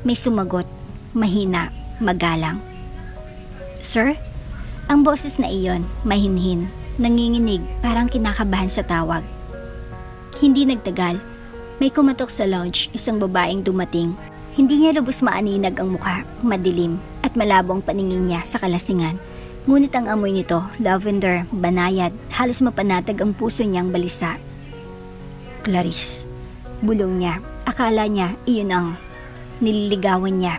may sumagot, mahina, magalang. Sir? Ang boses na iyon, mahinhin, nanginginig, parang kinakabahan sa tawag. Hindi nagtagal, may kumatok sa lounge, isang babaeng dumating. Hindi niya lubos maaninag ang mukha, madilim, at malabo ang paningin niya sa kalasingan. Ngunit ang amoy nito, lavender, banayad, halos mapanatag ang puso niyang balisa. Clarice. Bulong niya, akala niya iyon ang nililigawan niya.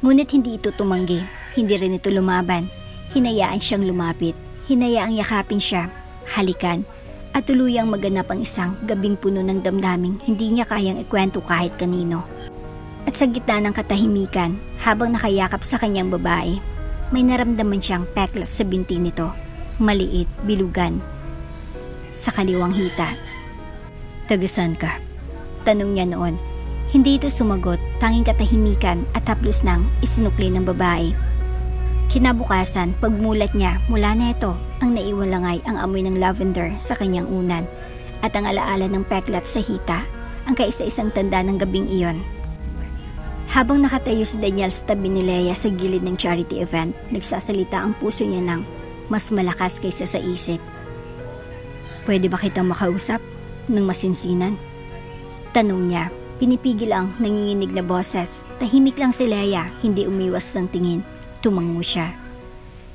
Ngunit hindi ito tumanggi, hindi rin ito lumaban. Hinayaan siyang lumapit, hinayaang yakapin siya, halikan, at tuluyang maganap ang isang gabing puno ng damdaming hindi niya kayang ikwento kahit kanino. At sa gitna ng katahimikan, habang nakayakap sa kanyang babae, may naramdaman siyang peklat sa binti nito, maliit, bilugan, sa kaliwang hita. "Tagasan ka?" tanong niya noon. Hindi ito sumagot, tanging katahimikan at haplos nang isinukli ng babae. Kinabukasan, pagmulat niya mula na ito, ang naiwan lang ay ang amoy ng lavender sa kanyang unan at ang alaala ng peklat sa hita, ang kaisa-isang tanda ng gabing iyon. Habang nakatayo si Daniel sa tabi ni Leia sa gilid ng charity event, nagsasalita ang puso niya ng mas malakas kaysa sa isip. "Pwede ba kitang makausap ng masinsinan?" tanong niya. Pinipigil ang nanginginig na boses. Tahimik lang si Leia, hindi umiwas ng tingin. Tumango siya.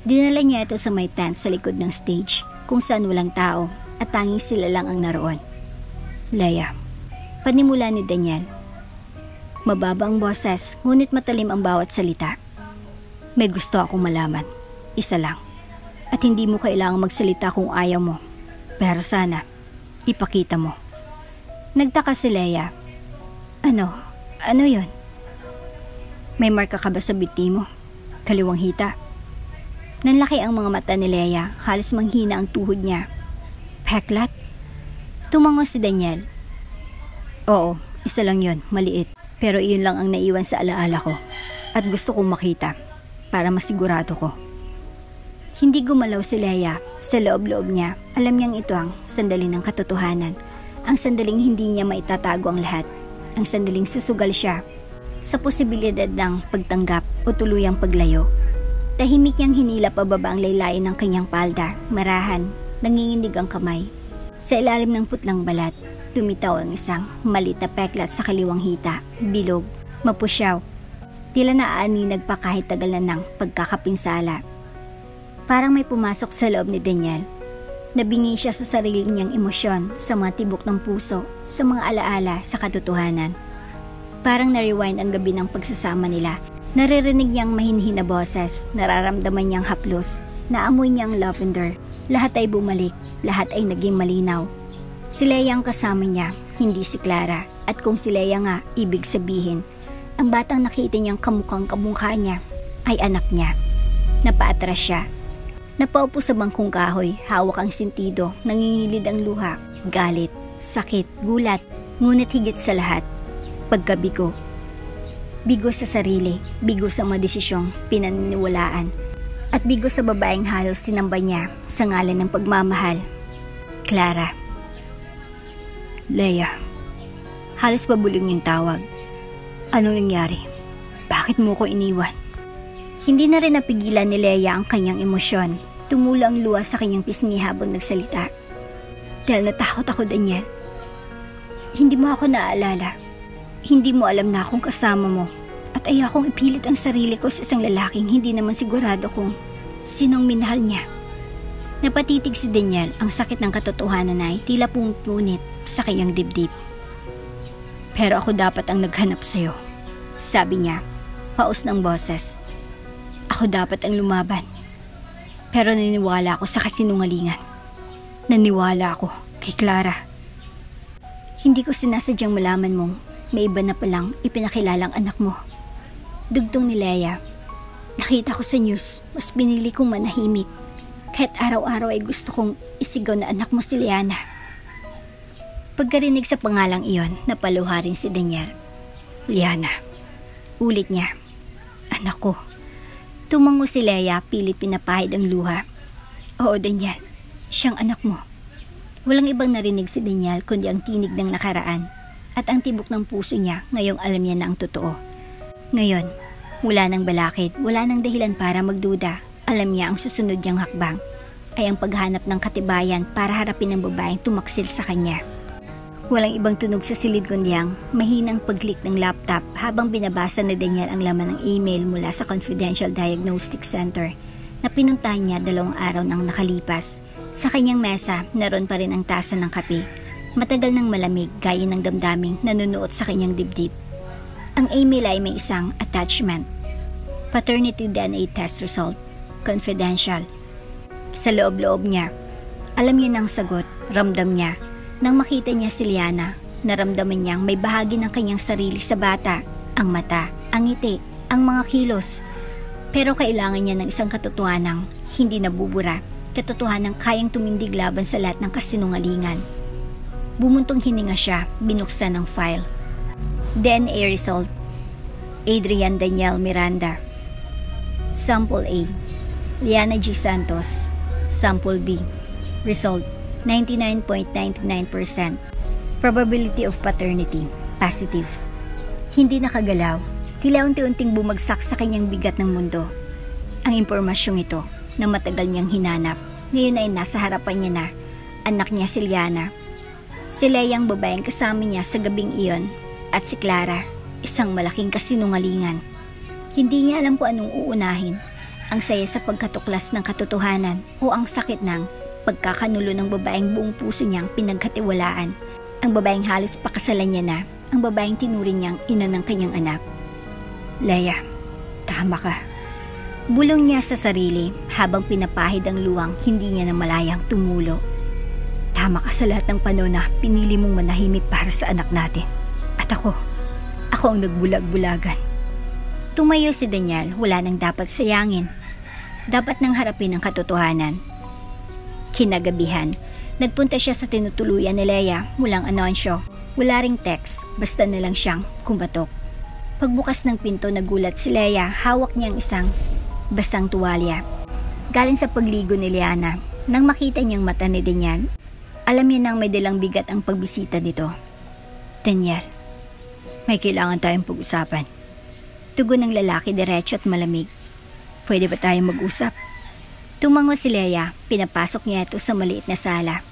Dinala niya ito sa may tent sa likod ng stage, kung saan walang tao at tanging sila lang ang naroon. "Leia," panimula ni Daniel. Mababa ang boses, ngunit matalim ang bawat salita. "May gusto akong malaman. Isa lang. At hindi mo kailangang magsalita kung ayaw mo. Pero sana, ipakita mo." Nagtaka si Leia. Ano yun?" "May marka ka ba sa binti mo? Kaliwang hita?" Nanlaki ang mga mata ni Leia, halos manghina ang tuhod niya. "Peklat?" Tumango si Daniel. "Oo, isa lang yun, maliit. Pero iyon lang ang naiwan sa alaala ko. At gusto kong makita, para masigurado ko." Hindi gumalaw si Leia. Sa loob-loob niya, alam niyang ito ang sandali ng katotohanan. Ang sandaling hindi niya maitatago ang lahat. Ang sandaling susugal siya sa posibilidad ng pagtanggap o tuluyang paglayo. Tahimik niyang hinila pababa ang laylayan ng kanyang palda, marahan, nanginginig ang kamay. Sa ilalim ng putlang balat, lumitaw ang isang maliit na peklat sa kaliwang hita, bilog, mapusyaw. Tila naaaninag pa kahit tagal na ng pagkakapinsala. Parang may pumasok sa loob ni Daniel. Nabingi siya sa sarili niyang emosyon, sa mga tibok ng puso, sa mga alaala, sa katotohanan. Parang na-rewind ang gabi ng pagsasama nila. Naririnig niyang mahinhin na boses, nararamdaman niyang haplos, naamoy niyang lavender. Lahat ay bumalik, lahat ay naging malinaw. Si Leia ang kasama niya, hindi si Clara. At kung si Leia nga, ibig sabihin, ang batang nakita niyang kamukhang kamukha niya ay anak niya. Napaatras siya. Napaupo sa bangkong kahoy, hawak ang sentido, nangingilid ang luha, galit, sakit, gulat, ngunit higit sa lahat, pagkabigo. Bigo sa sarili, bigo sa mga desisyong pinaniniwalaan, at bigo sa babaeng halos sinamba niya sa ngalan ng pagmamahal. Clara. "Leia." Halos babulong yung tawag. "Anong nangyari? Bakit mo ko iniwan?" Hindi na rin napigilan ni Leia ang kanyang emosyon. Tumulo ang luha sa kanyang pisngi habang nagsalita. "Dahil natakot ako, Daniel. Hindi mo ako naaalala. Hindi mo alam na akong kasama mo. At ayokong ipilit ang sarili ko sa isang lalaking hindi naman sigurado kung sinong minahal niya." Napatitig si Daniel, ang sakit ng katotohanan ay tila pumunit sa kanyang dibdib. "Pero ako dapat ang naghanap sa'yo," sabi niya, paus ng boses. "Ako dapat ang lumaban. Pero naniwala ako sa kasinungalingan. Naniwala ako kay Clara. Hindi ko sinasadyang malaman mong may iba na palang ipinakilalang anak mo." Dugtong ni Leia. "Nakita ko sa news, mas pinili kong manahimik. Kahit araw-araw ay gusto kong isigaw na anak mo si Liana." Pagkarinig sa pangalang iyon, napaluha rin si Daniel. "Liana." Ulit niya. "Anak ko." Tumango si Leia, pilit pinapahid ang luha. "Oo, Daniel, siyang anak mo." Walang ibang narinig si Daniel kundi ang tinig ng nakaraan at ang tibok ng puso niya ngayong alam niya na ang totoo. Ngayon, wala nang balakid, wala nang dahilan para magduda. Alam niya ang susunod niyang hakbang ay ang paghanap ng katibayan para harapin ang babaeng tumaksil sa kanya. Walang ibang tunog sa silid kundi ang mahinang pag-click ng laptop habang binabasa ni Daniel ang laman ng email mula sa Confidential Diagnostic Center na pinuntahan niya 2 araw nang nakalipas. Sa kanyang mesa, naroon pa rin ang tasa ng kape. Matagal nang malamig, gaya ng damdaming nanunuot sa kanyang dibdib. Ang email ay may isang attachment. Paternity DNA test result. Confidential. Sa loob-loob niya, alam niya ng sagot, Ramdam niya. Nang makita niya si Liana, naramdaman niyang may bahagi ng kanyang sarili sa bata. Ang mata, ang ngiti, ang mga kilos. Pero kailangan niya ng isang katotohanang hindi nabubura. Katotohanang kayang tumindig laban sa lahat ng kasinungalingan. Bumuntong hininga siya, binuksan ang file. DNA result. Adrian Daniel Miranda. Sample A. Liana G. Santos. Sample B. Result 99.99%. Probability of paternity positive. Hindi nakagalaw, tila unti-unting bumagsak sa kanyang bigat ng mundo. Ang impormasyong ito na matagal niyang hinanap, ngayon ay nasa harapan niya na. Anak niya si Liana. Si Lea ang babaeng kasama niya sa gabing iyon, at si Clara, isang malaking kasinungalingan. Hindi niya alam kung anong uunahin, ang saya sa pagkatuklas ng katotohanan o ang sakit ng pagkakanulo ng babaeng buong puso niyang pinagkatiwalaan. Ang babaeng halos pakasalan niya na, ang babaeng tinuring niyang ina ng kanyang anak. Lea, tama ka. Bulong niya sa sarili habang pinapahid ang luwang hindi niya na malayang tumulo. Tama ka sa lahat ng panahon na pinili mong manahimik para sa anak natin. At ako ang nagbulag-bulagan. Tumayo si Daniel, wala nang dapat sayangin. Dapat nang harapin ang katotohanan. Kinagabihan, nagpunta siya sa tinutuluyan ni Lea, walang anonsyo, wala ring text, basta na lang siyang kumatok. Pagbukas ng pinto, nagulat si Lea, hawak niyang isang basang tuwalya. Galing sa pagligo ni Liana, nang makita niyang mata ni Daniel, alam niya nang may dalang bigat ang pagbisita nito. Daniel, may kailangan tayong pag-usapan. Tugon ng lalaki diretso at malamig. Pwede ba tayong mag-usap? Tumango si Lea, pinapasok niya ito sa maliit na sala.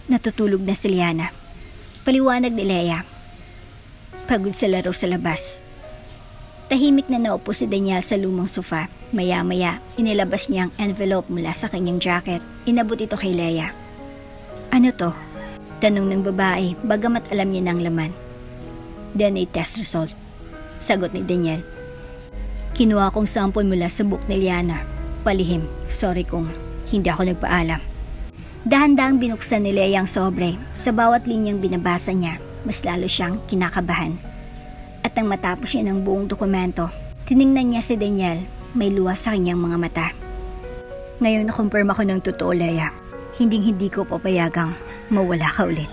Natutulog na si Liana. Paliwanag ni Lea. Pagod sa laro sa labas. Tahimik na naupo si Daniel sa lumang sofa. Maya-maya, inilabas niya ang envelope mula sa kanyang jacket. Inabot ito kay Lea. Ano to? Tanong ng babae, bagamat alam niya ng laman. DNA test result. Sagot ni Daniel. Kinuha kong sample mula sa book ni Liana. Palihim, sorry kung hindi ako nagpaalam. Dahan-dahang binuksan ni Lea ang sobre. Sa bawat linyang binabasa niya, mas lalo siyang kinakabahan. At nang matapos niya ng buong dokumento, tiningnan niya si Daniel, may luha sa kanyang mga mata. Ngayon nakumpirma ko ng totoo, Lea. Hinding-hindi ko papayagang mawala ka ulit.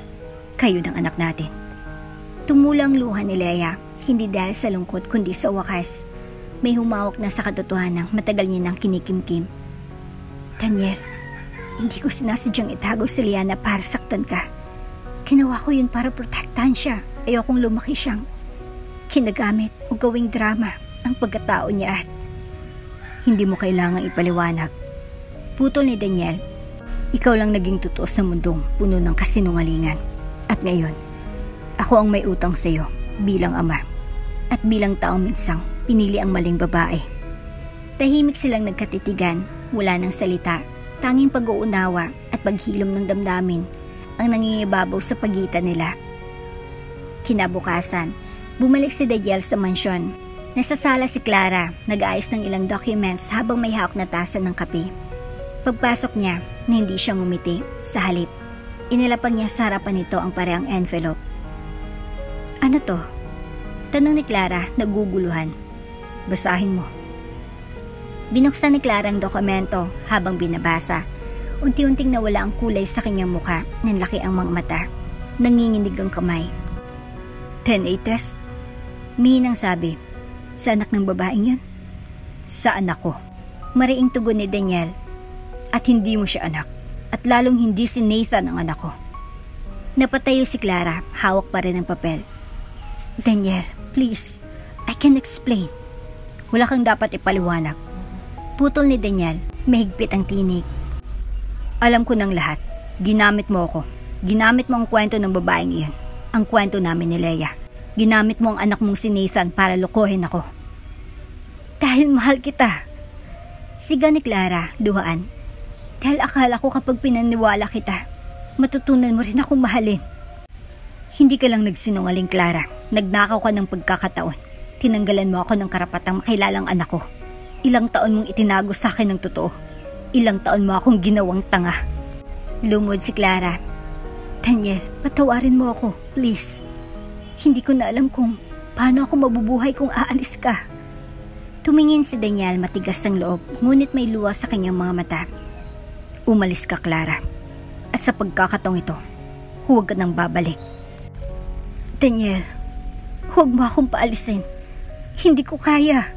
Kayo ng anak natin. Tumulang luha ni Lea, hindi dahil sa lungkot kundi sa wakas. May humawak na sa katotohanan matagal niya nang kinikimkim. Daniel, hindi ko sinasadyang itago si Liana para saktan ka. Ginawa ko yun para protektahan siya. Ayokong lumaki siyang kinagamit o gawing drama ang pagkatao niya at hindi mo kailangang ipaliwanag. Putol ni Daniel. Ikaw lang naging totoo sa mundong puno ng kasinungalingan. At ngayon, ako ang may utang sa iyo bilang ama at bilang taong minsang pinili ang maling babae. Tahimik silang nagkatitigan, wala nang salita, tanging pag-uunawa at paghilom ng damdamin ang nangingibabaw sa pagitan nila. Kinabukasan, bumalik si Daniel sa mansyon. Nasa sala si Clara, nag-aayos ng ilang documents habang may hawak na tasa ng kape. Pagpasok niya, na hindi siya ngumiti, sa halip, inilapag niya sa harapan nito ang parehang envelope. Ano to? Tanong ni Clara, naguguluhan. Basahin mo. Binuksan ni Clara ang dokumento habang binabasa. Unti-unting nawala ang kulay sa kanyang mukha, nanlaki ang mga mata. Nanginginig ang kamay. 10A test? Mihinang sabi. Sa anak ng babaeng yun? Sa anak ko. Mariing tugon ni Daniel. At hindi mo siya anak. At lalong hindi si Nathan ang anak ko. Napatayo si Clara, hawak pa rin ang papel. Daniel, please. I can explain. Wala kang dapat ipaliwanag. Putol ni Daniel, mahigpit ang tinig. Alam ko ng lahat. Ginamit mo ako. Ginamit mo ang kwento ng babaeng iyon. Ang kwento namin ni Lea. Ginamit mo ang anak mong si Nathan para lokohin ako. Dahil mahal kita. Siga ni Clara, duhaan. Dahil akala ko kapag pinaniwala kita, matutunan mo rin akong mahalin. Hindi ka lang nagsinungaling, Clara. Nagnakaw ka ng pagkakataon. Tinanggalan mo ako ng karapatang makilalang anak ko. Ilang taon mong itinago sa akin ng totoo. Ilang taon mo akong ginawang tanga. Lumod si Clara. Daniel, patawarin mo ako, please. Hindi ko na alam kung paano ako mabubuhay kung aalis ka. Tumingin si Daniel matigas ng loob, ngunit may luha sa kanyang mga mata. Umalis ka, Clara. At sa pagkakataong ito, huwag ka nang babalik. Daniel, huwag mo akong paalisin. Hindi ko kaya.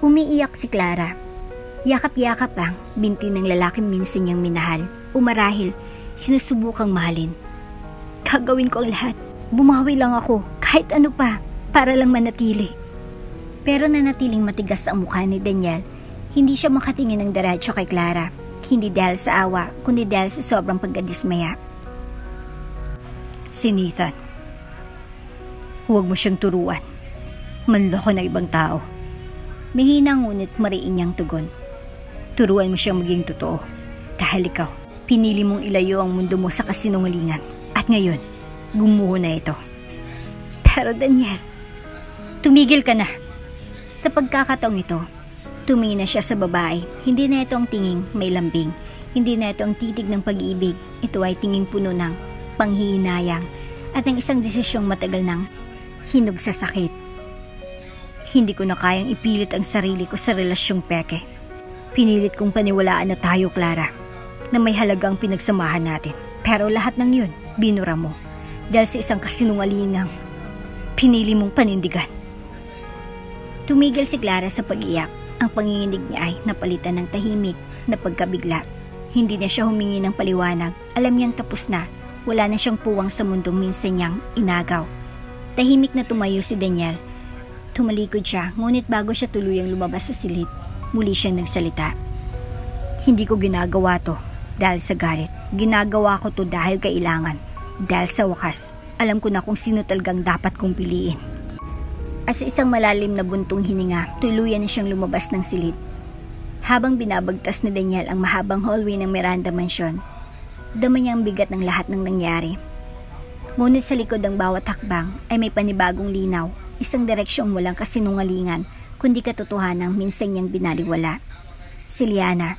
Umiiyak si Clara. Yakap-yakap ang binti ng lalaking minsan niyang minahal o marahil sinusubukang mahalin. Gagawin ko ang lahat. Bumawi lang ako kahit ano pa para lang manatili. Pero nanatiling matigas ang mukha ni Daniel. Hindi siya makatingin ng diretso kay Clara. Hindi dahil sa awa, kundi dahil sa sobrang pagkadismaya. Si Nathan. Huwag mo siyang turuan. Manloko ng ibang tao. Mahina ngunit mariin niyang tugon. Turuan mo siyang maging totoo. Dahil ikaw, pinili mong ilayo ang mundo mo sa kasinungalingan. At ngayon, gumuho na ito. Pero Daniel, tumigil ka na. Sa pagkakataong ito, tumingin na siya sa babae. Hindi na ito ang tinging may lambing. Hindi na ito ang titig ng pag-ibig. Ito ay tinging puno ng panghihinayang at ang isang desisyong matagal ng hinog sa sakit. Hindi ko na kayang ipilit ang sarili ko sa relasyong peke. Pinilit kong paniwalaan na tayo, Clara, na may halagang pinagsamahan natin. Pero lahat ng yun, binura mo dahil sa isang kasinungalingang pinili mong panindigan. Tumigil si Clara sa pag-iyak. Ang panginginig niya ay napalitan ng tahimik na pagkabigla. Hindi na siya humingi ng paliwanag. Alam niyang tapos na. Wala na siyang puwang sa mundong minsan niyang inagaw. Tahimik na tumayo si Daniel. Tumalikod siya, ngunit bago siya tuluyang lumabas sa silid, muli siyang nagsalita. Hindi ko ginagawa to dahil sa galit. Ginagawa ko to dahil kailangan. Dahil sa wakas, alam ko na kung sino talagang dapat kong piliin. At sa isang malalim na buntong hininga, tuluyan na siyang lumabas ng silid. Habang binabagtas ni Daniel ang mahabang hallway ng Miranda Mansion, dama niya ang bigat ng lahat ng nangyari. Ngunit sa likod ng bawat hakbang ay may panibagong linaw, isang direksyong walang kasinungalingan, kundi katotohanang minsan niyang binaliwala. Si Liana,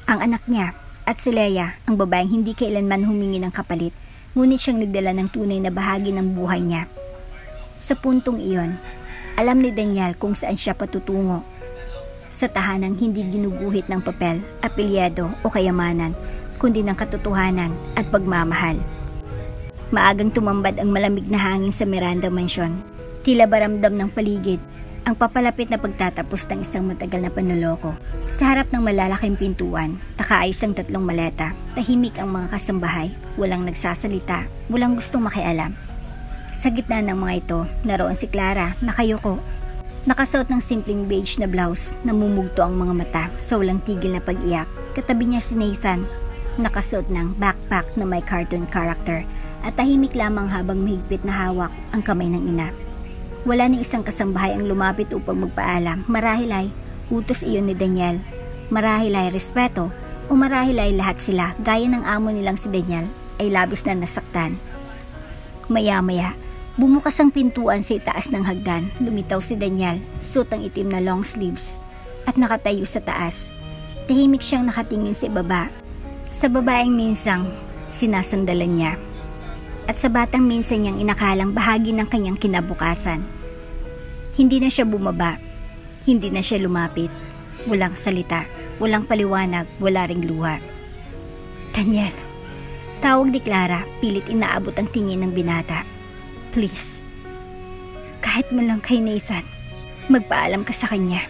ang anak niya, at si Leia, ang babaeng hindi kailanman humingi ng kapalit, ngunit siyang nagdala ng tunay na bahagi ng buhay niya. Sa puntong iyon, alam ni Daniel kung saan siya patutungo. Sa tahanang hindi ginuguhit ng papel, apelyido o kayamanan, kundi ng katotohanan at pagmamahal. Maagang tumambad ang malamig na hangin sa Miranda Mansion. Tila baramdam ng paligid ang papalapit na pagtatapos ng isang matagal na panloloko. Sa harap ng malalaking pintuan, nakaayos ang 3 maleta. Tahimik ang mga kasambahay, walang nagsasalita, walang gustong makialam. Sa gitna ng mga ito, naroon si Clara, nakayuko. Nakasuot ng simpleng beige na blouse, namumugto ang mga mata sa walang tigil na pag-iyak. Katabi niya si Nathan, nakasuot ng backpack na may cartoon character at tahimik lamang habang mahigpit na hawak ang kamay ng ina. Wala ng isang kasambahay ang lumapit upang magpaalam. Marahil ay utos iyon ni Daniel. Marahil ay respeto o marahil ay lahat sila gaya ng amo nilang si Daniel ay labis na nasaktan. Maya-maya, bumukas ang pintuan sa itaas ng hagdan. Lumitaw si Daniel, suot ang itim na long sleeves at nakatayo sa taas. Tahimik siyang nakatingin sa ibaba. Sa babaeng minsang sinasandalan niya. At sa batang minsan niyang inakalang bahagi ng kanyang kinabukasan. Hindi na siya bumaba. Hindi na siya lumapit. Walang salita, walang paliwanag, wala ring luha. Daniel, tawag ni Clara, pilit inaabot ang tingin ng binata. Please, kahit man lang kay Nathan, magpaalam ka sa kanya.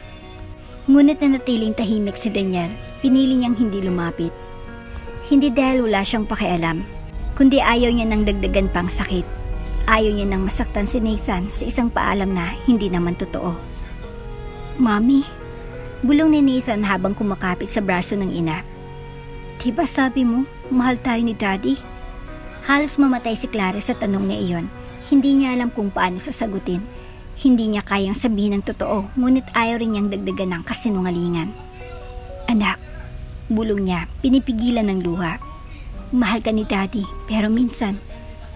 Ngunit nanatiling tahimik si Daniel, pinili niyang hindi lumapit. Hindi dahil wala siyang pakialam, kundi ayaw niya ng dagdagan pang sakit. Ayaw niya nang masaktan si Nathan sa isang paalam na hindi naman totoo. Mommy, bulong ni Nathan habang kumakapit sa braso ng ina. Diba sabi mo, mahal tayo ni Daddy? Halos mamatay si Clara sa tanong na iyon. Hindi niya alam kung paano sasagutin. Hindi niya kayang sabihin ng totoo, ngunit ayaw rin niyang dagdagan ng kasinungalingan. Anak, bulong niya, pinipigilan ng luha. Mahal ka ni Daddy, pero minsan,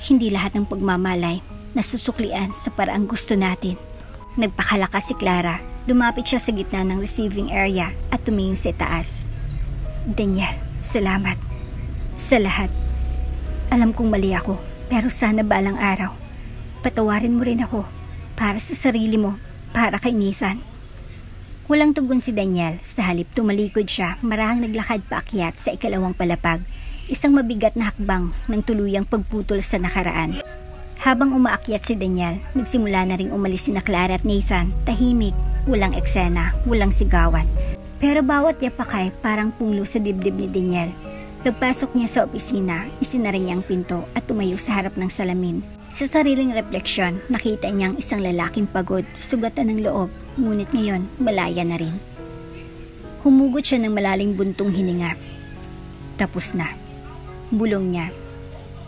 hindi lahat ng pagmamalay nasusuklian sa paraang gusto natin. Nagpakalakas si Clara. Lumapit siya sa gitna ng receiving area at tumingin sa taas. Daniel, salamat. Sa lahat, alam kong mali ako, pero sana balang araw, patawarin mo rin ako para sa sarili mo, para kay Nathan. Walang tugon si Daniel, sa halip tumalikod siya, marahang naglakad paakyat sa ikalawang palapag, isang mabigat na hakbang ng tuluyang pagputol sa nakaraan. Habang umaakyat si Daniel, nagsimula na ring umalis sina Clara at Nathan, tahimik, walang eksena, walang sigawan. Pero bawat yapakay parang punglo sa dibdib ni Daniel. Pagpasok niya sa opisina, isinara niya ang pinto at tumayo sa harap ng salamin. Sa sariling refleksyon, nakita niyang isang lalaking pagod, sugatan ng loob, ngunit ngayon malaya na rin. Humugot siya ng malaling buntong hininga. Tapos na. Bulong niya.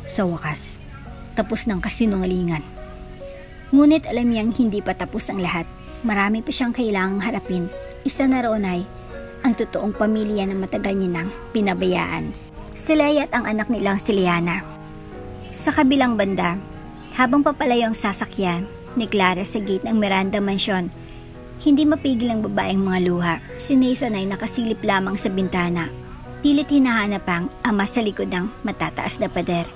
Sa wakas, tapos ng kasinungalingan. Ngunit alam niyang hindi pa tapos ang lahat. Marami pa siyang kailangang harapin. Isa na roon ay ang totoong pamilya na matagal niya nang pinabayaan. Si Leia at ang anak nilang si Liana. Sa kabilang banda, habang papalayo ang sasakyan ni Clara sa gate ng Miranda Mansion, hindi mapigil ang babaeng mga luha. Si Nathan ay nakasilip lamang sa bintana. Pilit hinahanap ang ama sa likod ng matataas na pader.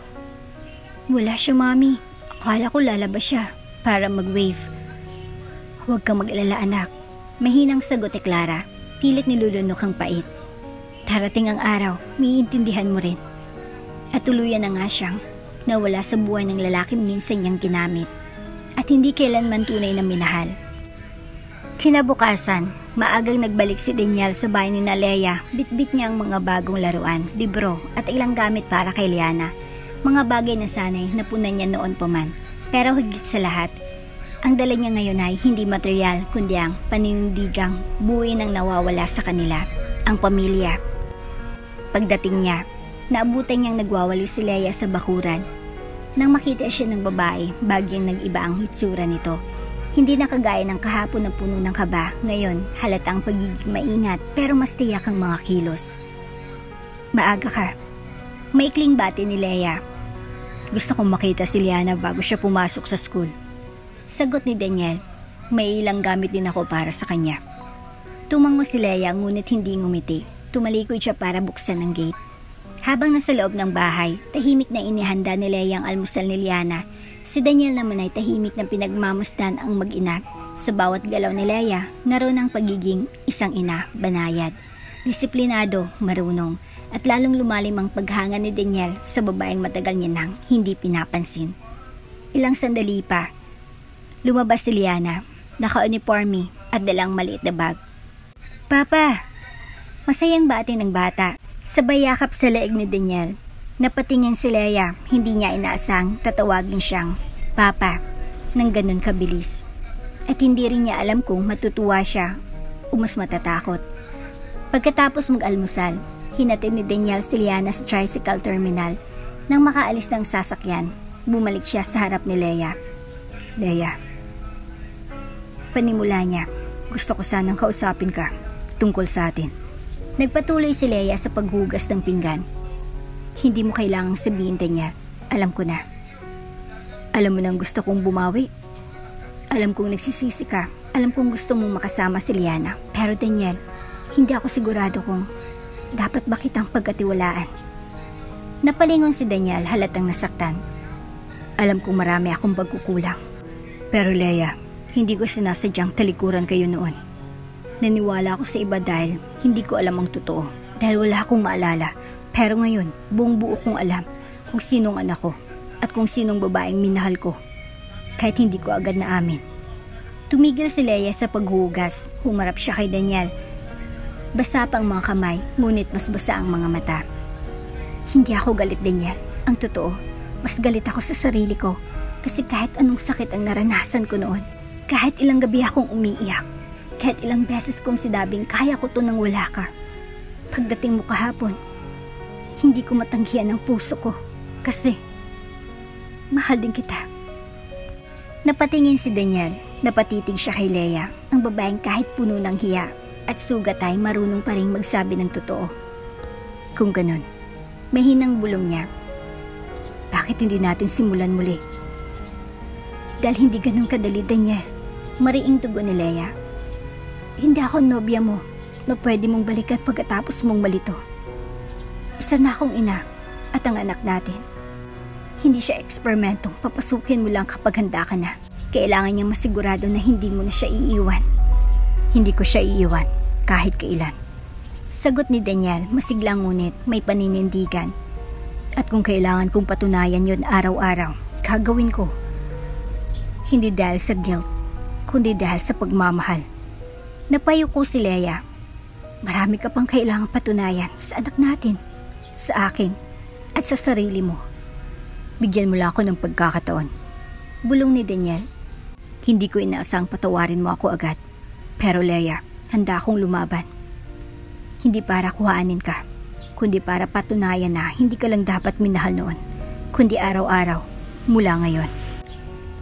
Wala siya, Mami. Akala ko lalabas siya para mag-wave. Huwag kang mag-alala, anak. Mahinang sagot ni Clara. Pilit nilulunok ang pait. Darating ang araw, maiintindihan mo rin. At tuluyan na nga siyang nawala sa buhay ng lalaking minsan niyang ginamit at hindi kailanman tunay na minahal. Kinabukasan, maagang nagbalik si Daniel sa bahay ni Leia. Bitbit niya ang mga bagong laruan, libro at ilang gamit para kay Liana. Mga bagay na sanay napunan niya noon pa man. Pero higit sa lahat, ang dala niya ngayon ay hindi material kundi ang paninindigang buuin ang nawawala sa kanila, ang pamilya. Pagdating niya, naabutan niyang nagwawali si Leia sa bakuran. Nang makita siya ng babae, bagyang nag-iba ang hitsura nito. Hindi na kagaya ng kahapon na puno ng kaba, ngayon halatang pagiging maingat pero mas tiyak ang mga kilos. Maaga ka. Maikling bati ni Leia. Gusto kong makita si Liana bago siya pumasok sa school. Sagot ni Daniel, may ilang gamit din ako para sa kanya. Tumango si Leia ngunit hindi ngumiti. Tumalikod siya para buksan ang gate. Habang nasa loob ng bahay, tahimik na inihanda ni Leia ang almusal ni Liana. Si Daniel naman ay tahimik na pinagmamasdan ang mag-ina. Sa bawat galaw ni Leia, naroon ang pagiging isang ina, banayad, disiplinado, marunong, at lalong lumalim ang paghanga ni Daniel sa babaeng matagal niya nang hindi pinapansin. Ilang sandali pa, lumabas si Liana, naka-uniforme at dalang maliit na bag. Papa! Masayang bati ng bata. Sabay yakap sa leeg ni Daniel. Napatingin si Leia, hindi niya inaasang tatawagin siyang Papa nang ganun kabilis. At hindi rin niya alam kung matutuwa siya o mas matatakot. Pagkatapos mag-almusal, hinatid ni Daniel si Liana sa tricycle terminal. Nang makaalis ng sasakyan, bumalik siya sa harap ni Leia. Leia, panimula niya, gusto ko sanang kausapin ka tungkol sa atin. Nagpatuloy si Leia sa paghugas ng pinggan. Hindi mo kailangang sabihin, Daniel. Alam ko na. Alam mo nang gusto kong bumawi. Alam kong nagsisisi ka. Alam kong gusto mong makasama si Liana. Pero Daniel, hindi ako sigurado kung dapat ba kitang pagkatiwalaan. Napalingon si Daniel halatang nasaktan. Alam kong marami akong pagkukulang. Pero Leia, hindi ko sinasadyang talikuran kayo noon. Naniwala ako sa iba dahil hindi ko alam ang totoo. Dahil wala akong maalala. Pero ngayon, buong buo kong alam kung sinong anak ko at kung sinong babaeng minahal ko. Kahit hindi ko agad naamin. Tumigil si Leia sa paghugas. Humarap siya kay Daniel. Basa pa ang mga kamay, ngunit mas basa ang mga mata. Hindi ako galit, Daniel. Ang totoo, mas galit ako sa sarili ko. Kasi kahit anong sakit ang naranasan ko noon, kahit ilang gabi akong umiiyak, kahit ilang beses kong sinabing kaya ko to nang wala ka. Pagdating mo kahapon, hindi ko matanggihan ang puso ko kasi mahal din kita. Napatingin si Daniel, napatitig siya kay Leia, ang babaeng kahit puno ng hiya at sugat ay marunong pa rin magsabi ng totoo. Kung ganun, mahinang bulong niya, bakit hindi natin simulan muli? Dahil hindi ganun kadali, Daniel. Mariing tugon ni Leia. Hindi ako nobya mo na pwede mong balikan pagkatapos mong malito. Isa na akong ina at ang anak natin. Hindi siya eksperimentong papasukin mo lang kapag handa ka na. Kailangan niyang masigurado na hindi mo na siya iiwan. Hindi ko siya iiwan kahit kailan. Sagot ni Daniel, masiglang ngunit may paninindigan. At kung kailangan kong patunayan yon araw-araw, gagawin ko. Hindi dahil sa guilt, kundi dahil sa pagmamahal. Napayuko si Leia. Marami ka pang kailangang patunayan sa anak natin, sa akin, at sa sarili mo. Bigyan mo lang ako ng pagkakataon. Bulong ni Daniel. Hindi ko inaasang patawarin mo ako agad. Pero Leia, handa akong lumaban. Hindi para kuhaanin ka, kundi para patunayan na hindi ka lang dapat minahal noon, kundi araw-araw, mula ngayon.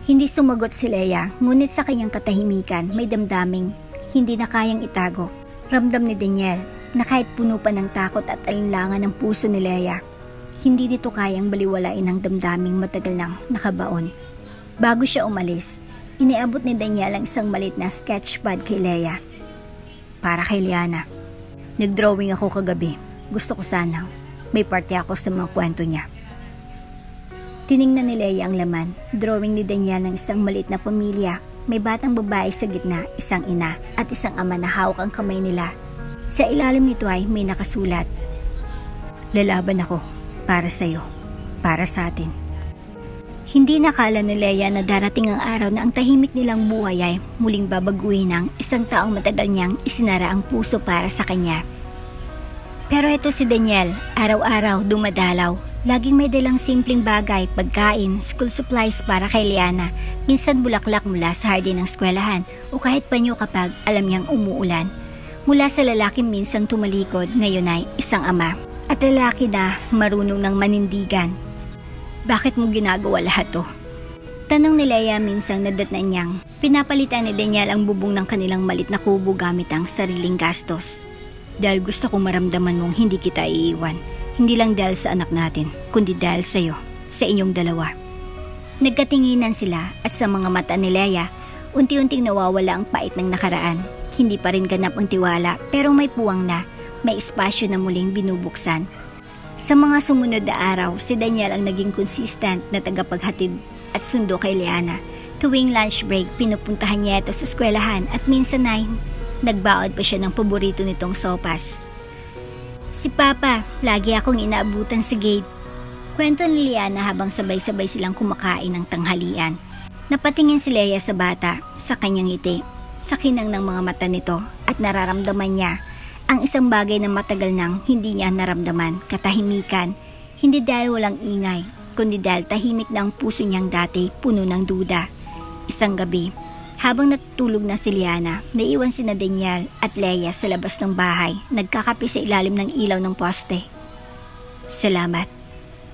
Hindi sumagot si Leia, ngunit sa kanyang katahimikan may damdaming hindi na kayang itago. Ramdam ni Daniel na kahit puno pa ng takot at alinlangan ng puso ni Leia, hindi nito kayang baliwalain ang damdaming matagal nang nakabaon. Bago siya umalis, iniabot ni Daniel ang isang maliit na sketchpad kay Leia. Para kay Liana. Nag-drawing ako kagabi. Gusto ko sana may parte ako sa mga kwento niya. Tiningnan ni Leia ang laman. Drawing ni Daniel ng isang maliit na pamilya. May batang babae sa gitna, isang ina at isang ama na hawak ang kamay nila. Sa ilalim nito ay may nakasulat. Lalaban ako para sa'yo, para sa atin. Hindi nakala ni Leia na darating ang araw na ang tahimik nilang buhay ay muling babaguhin ng isang taong matagal niyang isinara ang puso para sa kanya. Pero ito si Daniel, araw-araw dumadalaw. Laging may dalang simpleng bagay, pagkain, school supplies para kay Liana, minsan bulaklak mula sa hardin ng eskwelahan o kahit panyo kapag alam niyang umuulan. Mula sa lalaking minsang tumalikod, ngayon ay isang ama at lalaki na marunong ng manindigan. Bakit mo ginagawa lahat to? Tanong ni Leia minsang nadatnan niyang pinapalitan ni Daniel ang bubong ng kanilang malit na kubo gamit ang sariling gastos. Dahil gusto kong maramdaman mong hindi kita iiwan. Hindi lang dahil sa anak natin, kundi dahil sa'yo, sa inyong dalawa. Nagkatinginan sila at sa mga mata ni Leia, unti-unting nawawala ang pait ng nakaraan. Hindi pa rin ganap ang tiwala pero may puwang na, may espasyo na muling binubuksan. Sa mga sumunod na araw, si Daniel ang naging consistent na tagapaghatid at sundo kay Liana. Tuwing lunch break, pinupuntahan niya ito sa eskwelahan at minsan ay nagbaod pa siya ng paborito nitong sopas. Si Papa, lagi akong inaabutan sa gate. Kwento ni Liana habang sabay-sabay silang kumakain ng tanghalian. Napatingin si Leia sa bata, sa kanyang ngiti, sa kinang ng mga mata nito at nararamdaman niya ang isang bagay na matagal nang hindi niya naramdaman, katahimikan. Hindi dahil walang ingay, kundi dahil tahimik na ang puso niyang dati puno ng duda. Isang gabi, habang natutulog na si Liana, naiwan sina Daniel at Leia sa labas ng bahay, nagkakape sa ilalim ng ilaw ng poste. Salamat,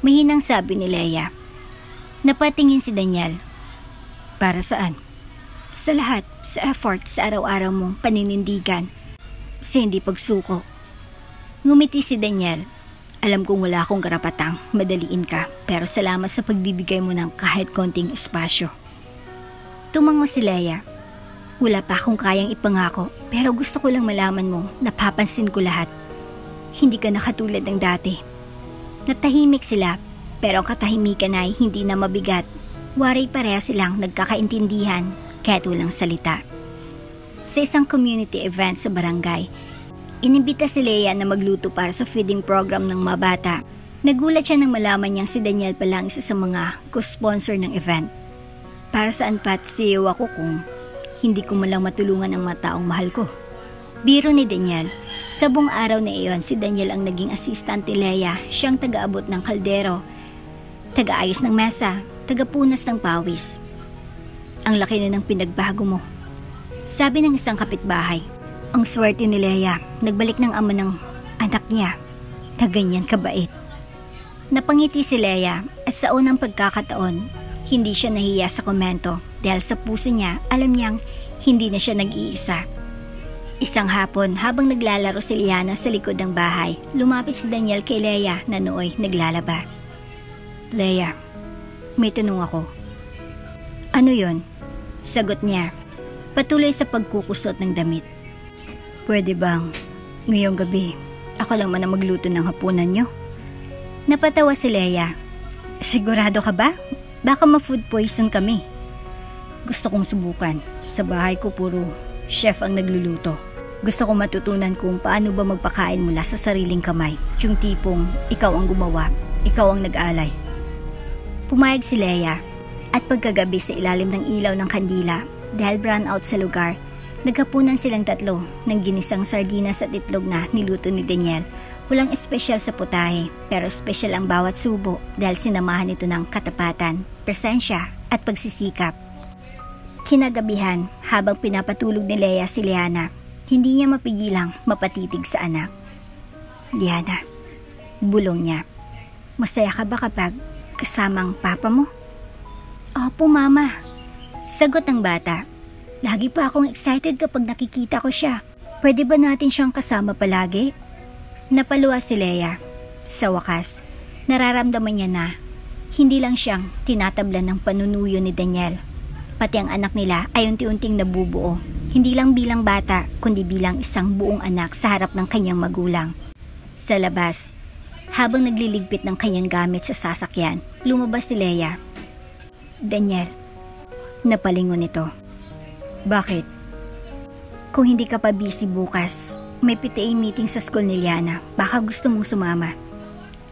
mahinang sabi ni Leia. Napatingin si Daniel. Para saan? Sa lahat, sa effort sa araw-araw mong paninindigan. Sa hindi pagsuko. Ngumiti si Daniel. Alam kong wala akong karapatang madaliin ka, pero salamat sa pagbibigay mo ng kahit konting espasyo. Tumango si Leia. Wala pa akong kayang ipangako, pero gusto ko lang malaman mo, napapansin ko lahat. Hindi ka na katulad ng dati. Natahimik sila, pero ang katahimikan ay hindi na mabigat. Waray pareha silang nagkakaintindihan kahit walang salita. Sa isang community event sa barangay, inimbita si Leia na magluto para sa feeding program ng mga bata. Nagulat siya nang malaman niyang si Daniel pala ang isa sa mga co-sponsor ng event. Para saan pat CEO ako kung hindi ko malang matulungan ang mga taong mahal ko. Biro ni Daniel. Sa buong araw na iyon, si Daniel ang naging assistant ni Leia. Siyang taga-abot ng kaldero, taga-ayos ng mesa, taga-punas ng pawis. Ang laki na ng pinagbago mo. Sabi ng isang kapitbahay. Ang swerte ni Leia, nagbalik ng ama ng anak niya na ganyan kabait. Napangiti si Leia at sa unang pagkakataon, hindi siya nahiya sa komento dahil sa puso niya alam niyang hindi na siya nag-iisa. Isang hapon habang naglalaro si Liana sa likod ng bahay, lumapit si Daniel kay Leia na nooy naglalaba. Leia, may tanong ako. Ano yon? Sagot niya. Patuloy sa pagkukusot ng damit. Pwede bang ngayong gabi ako lang man ang magluto ng hapunan niyo? Napatawa si Leia. Sigurado ka ba? Baka ma-food poison kami. Gusto kong subukan. Sa bahay ko puro chef ang nagluluto. Gusto kong matutunan kung paano ba magpakain mula sa sariling kamay. Yung tipong ikaw ang gumawa, ikaw ang nag-alay. Pumayag si Leia at pagkagabi sa ilalim ng ilaw ng kandila dahil brown out sa lugar, naghapunan silang tatlo ng ginisang sardinas at itlog na niluto ni Daniel. Walang espesyal sa putahe pero espesyal ang bawat subo dahil sinamahan ito ng katapatan, presensya at pagsisikap. Kinagabihan, habang pinapatulog ni Leia si Liana, hindi niya mapigilang mapatitig sa anak. Liana, bulong niya, masaya ka ba kapag kasama ang papa mo? Opo, mama. Sagot ng bata. Lagi pa akong excited kapag nakikita ko siya. Pwede ba natin siyang kasama palagi? Napaluwa si Leia. Sa wakas, nararamdaman niya na hindi lang siyang tinatablan ng panunuyo ni Daniel. Pati ang anak nila ay unti-unting nabubuo. Hindi lang bilang bata, kundi bilang isang buong anak sa harap ng kanyang magulang. Sa labas, habang nagliligpit ng kanyang gamit sa sasakyan, lumabas si Leia. Daniel, napalingon ito. Bakit? Kung hindi ka pa busy bukas, may PTA meeting sa school ni Liana. Baka gusto mong sumama.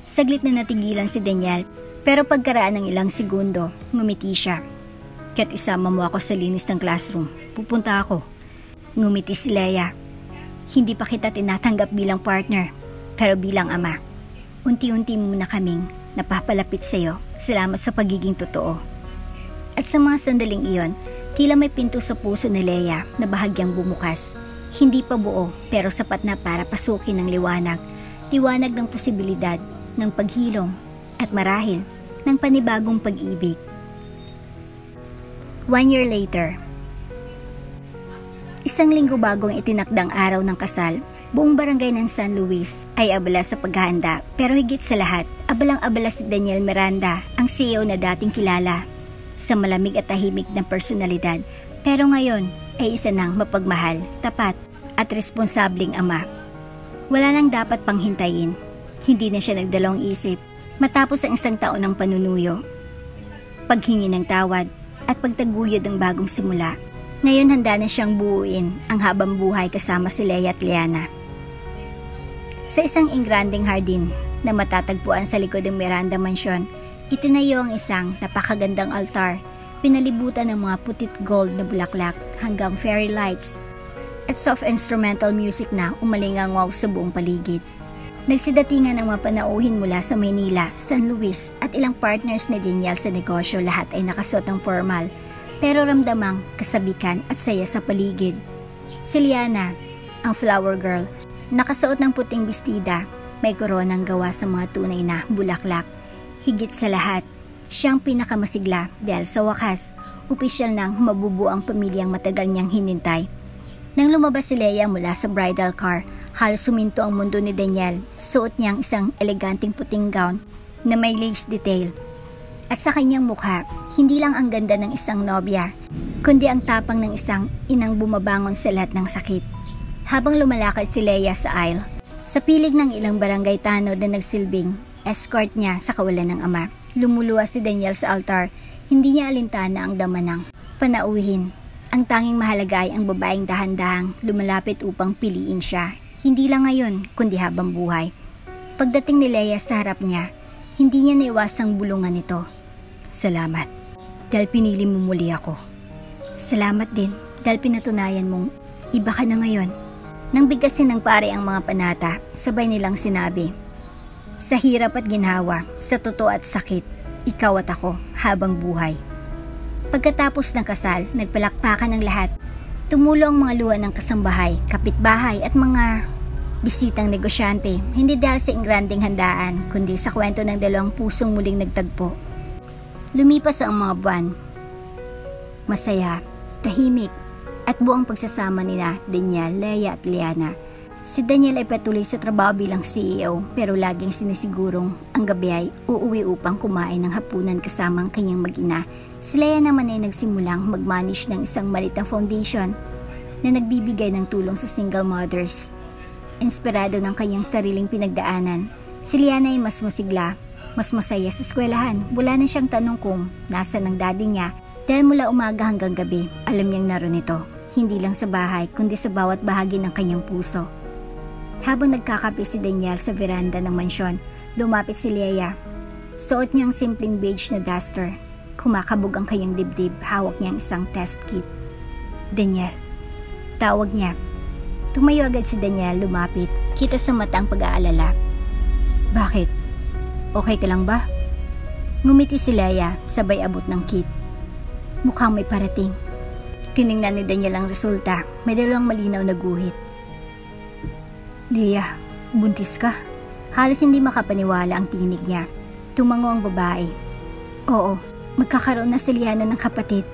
Saglit na natigilan si Daniel, pero pagkaraan ng ilang segundo, ngumiti siya. Kaya't isama mo ako sa linis ng classroom. Pupunta ako. Ngumiti si Leia. Hindi pa kita tinatanggap bilang partner, pero bilang ama. Unti-unti muna kaming napapalapit sa iyo. Salamat sa pagiging totoo. At sa mga sandaling iyon, tila may pinto sa puso ni Leia na bahagyang bumukas. Hindi pa buo pero sapat na para pasukin ng liwanag. Liwanag ng posibilidad, ng paghilom at marahil ng panibagong pag-ibig. 1 year later. Isang linggo bagong itinakdang araw ng kasal, buong barangay ng San Luis ay abala sa paghahanda pero higit sa lahat, abalang-abala si Daniel Miranda, ang CEO na dating kilala sa malamig at tahimik na personalidad pero ngayon ay isa ng mapagmahal, tapat at responsableng ama. Wala nang dapat pang hintayin. Hindi na siya nagdalawang isip matapos ang isang taon ng panunuyo, paghingi ng tawad at pagtaguyod ng bagong simula. Ngayon handa na siyang buuin ang habang buhay kasama si Leia at Liana. Sa isang engrandeng hardin na matatagpuan sa likod ng Miranda Mansion, itinayo ang isang napakagandang altar, pinalibutan ng mga putit gold na bulaklak hanggang fairy lights at soft instrumental music na umalingangaw sa buong paligid. Nagsidatingan ng mga panauhin mula sa Maynila, San Luis at ilang partners ni Daniel sa negosyo. Lahat ay nakasuot ng formal pero ramdamang kasabikan at saya sa paligid. Si Liana, ang flower girl, nakasuot ng puting bestida, may koronang gawa sa mga tunay na bulaklak. Higit sa lahat, siyang pinakamasigla dahil sa wakas, opisyal nang mabubuo ang pamilyang matagal niyang hinintay. Nang lumabas si Leia mula sa bridal car, halos suminto ang mundo ni Daniel. Suot niyang isang eleganting puting gown na may lace detail. At sa kanyang mukha, hindi lang ang ganda ng isang nobya, kundi ang tapang ng isang inang bumabangon sa lahat ng sakit. Habang lumalakad si Leia sa aisle, sa pilig ng ilang barangay tanod na nagsilbing escort niya sa kawalan ng ama, lumuluwas si Daniel sa altar. Hindi niya alintana ang dama ng panauhin. Ang tanging mahalaga ay ang babaeng dahan-dahang lumalapit upang piliin siya. Hindi lang ngayon, kundi habang buhay. Pagdating ni Leia sa harap niya, hindi niya naiwasang bulungan ito. Salamat, dahil pinili mo muli ako. Salamat din, dahil pinatunayan mong iba ka na ngayon. Nang bigkasin ng pare ang mga panata, sabay nilang sinabi, sa hirap at ginhawa, sa totoo at sakit, ikaw at ako habang buhay. Pagkatapos ng kasal, nagpalakpakan ng lahat. Tumulo ang mga luha ng kasambahay, kapitbahay at mga bisitang negosyante, hindi dahil sa ingranding handaan, kundi sa kwento ng dalawang pusong muling nagtagpo. Lumipas ang mga buwan. Masaya, tahimik, at buong pagsasama nila Daniel, Leia at Liana. Si Daniel ay patuloy sa trabaho bilang CEO pero laging sinisigurong ang gabi ay uuwi upang kumain ng hapunan kasama ang kanyang mag-ina. Si Leia naman ay nagsimulang mag-manage ng isang maliit na foundation na nagbibigay ng tulong sa single mothers. Inspirado ng kanyang sariling pinagdaanan, Si Liana ay mas musigla, mas masaya sa eskwelahan. Wala na siyang tanong kung nasa ng daddy niya dahil mula umaga hanggang gabi, alam niyang naroon ito. Hindi lang sa bahay, kundi sa bawat bahagi ng kanyang puso. Habang nagkakape si Daniel sa veranda ng mansyon, lumapit si Leia. Suot niyang simpleng beige na duster. Kumakabog ang kanyang dibdib, hawak niyang isang test kit. Daniel, tawag niya. Tumayo agad si Daniel, lumapit, kita sa mata ang pag-aalala. Bakit? Okay ka lang ba? Ngumiti si Leia, sabay abot ng kit. Mukhang may parating. Tiningnan ni Daniel ang resulta, may dalawang malinaw na guhit. Leia, buntis ka? Halos hindi makapaniwala ang tinig niya. Tumango ang babae. Oo, magkakaroon na si Liana ng kapatid.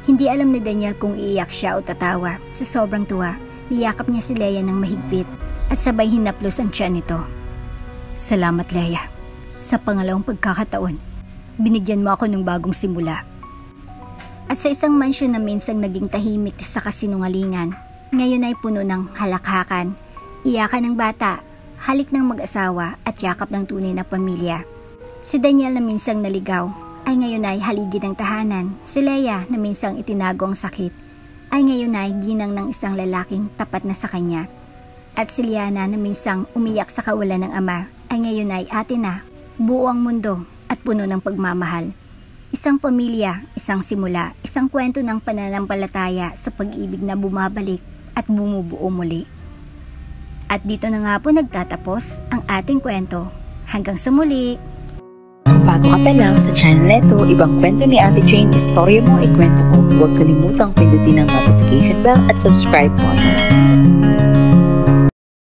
Hindi alam ni Daniel kung iiyak siya o tatawa. Sa sobrang tuwa, niyakap niya si Leia ng mahigpit at sabay hinaplos ang tiyan nito. Salamat, Leia. Sa pangalawang pagkakataon, binigyan mo ako ng bagong simula. At sa isang mansyon na minsang naging tahimik sa kasinungalingan, ngayon ay puno ng halakhakan, iyakan ng bata, halik ng mag-asawa at yakap ng tunay na pamilya. Si Daniel na minsang naligaw ay ngayon ay haligi ng tahanan. Si Leia na minsang itinago ang sakit ay ngayon ay ginang ng isang lalaking tapat na sa kanya. At si Liana na minsang umiyak sa kawalan ng ama ay ngayon ay ate na, buo ang mundo at puno ng pagmamahal. Isang pamilya, isang simula, isang kwento ng pananampalataya sa pag-ibig na bumabalik at bumubuo muli. At dito na nga po nagtatapos ang ating kwento. Hanggang sa muli! Kung bago ka pa lang sa channel neto, ibang kwento ni Ate Jane, istorya mo, ikwento ko. Huwag kalimutang pindutin ang notification bell at subscribe button.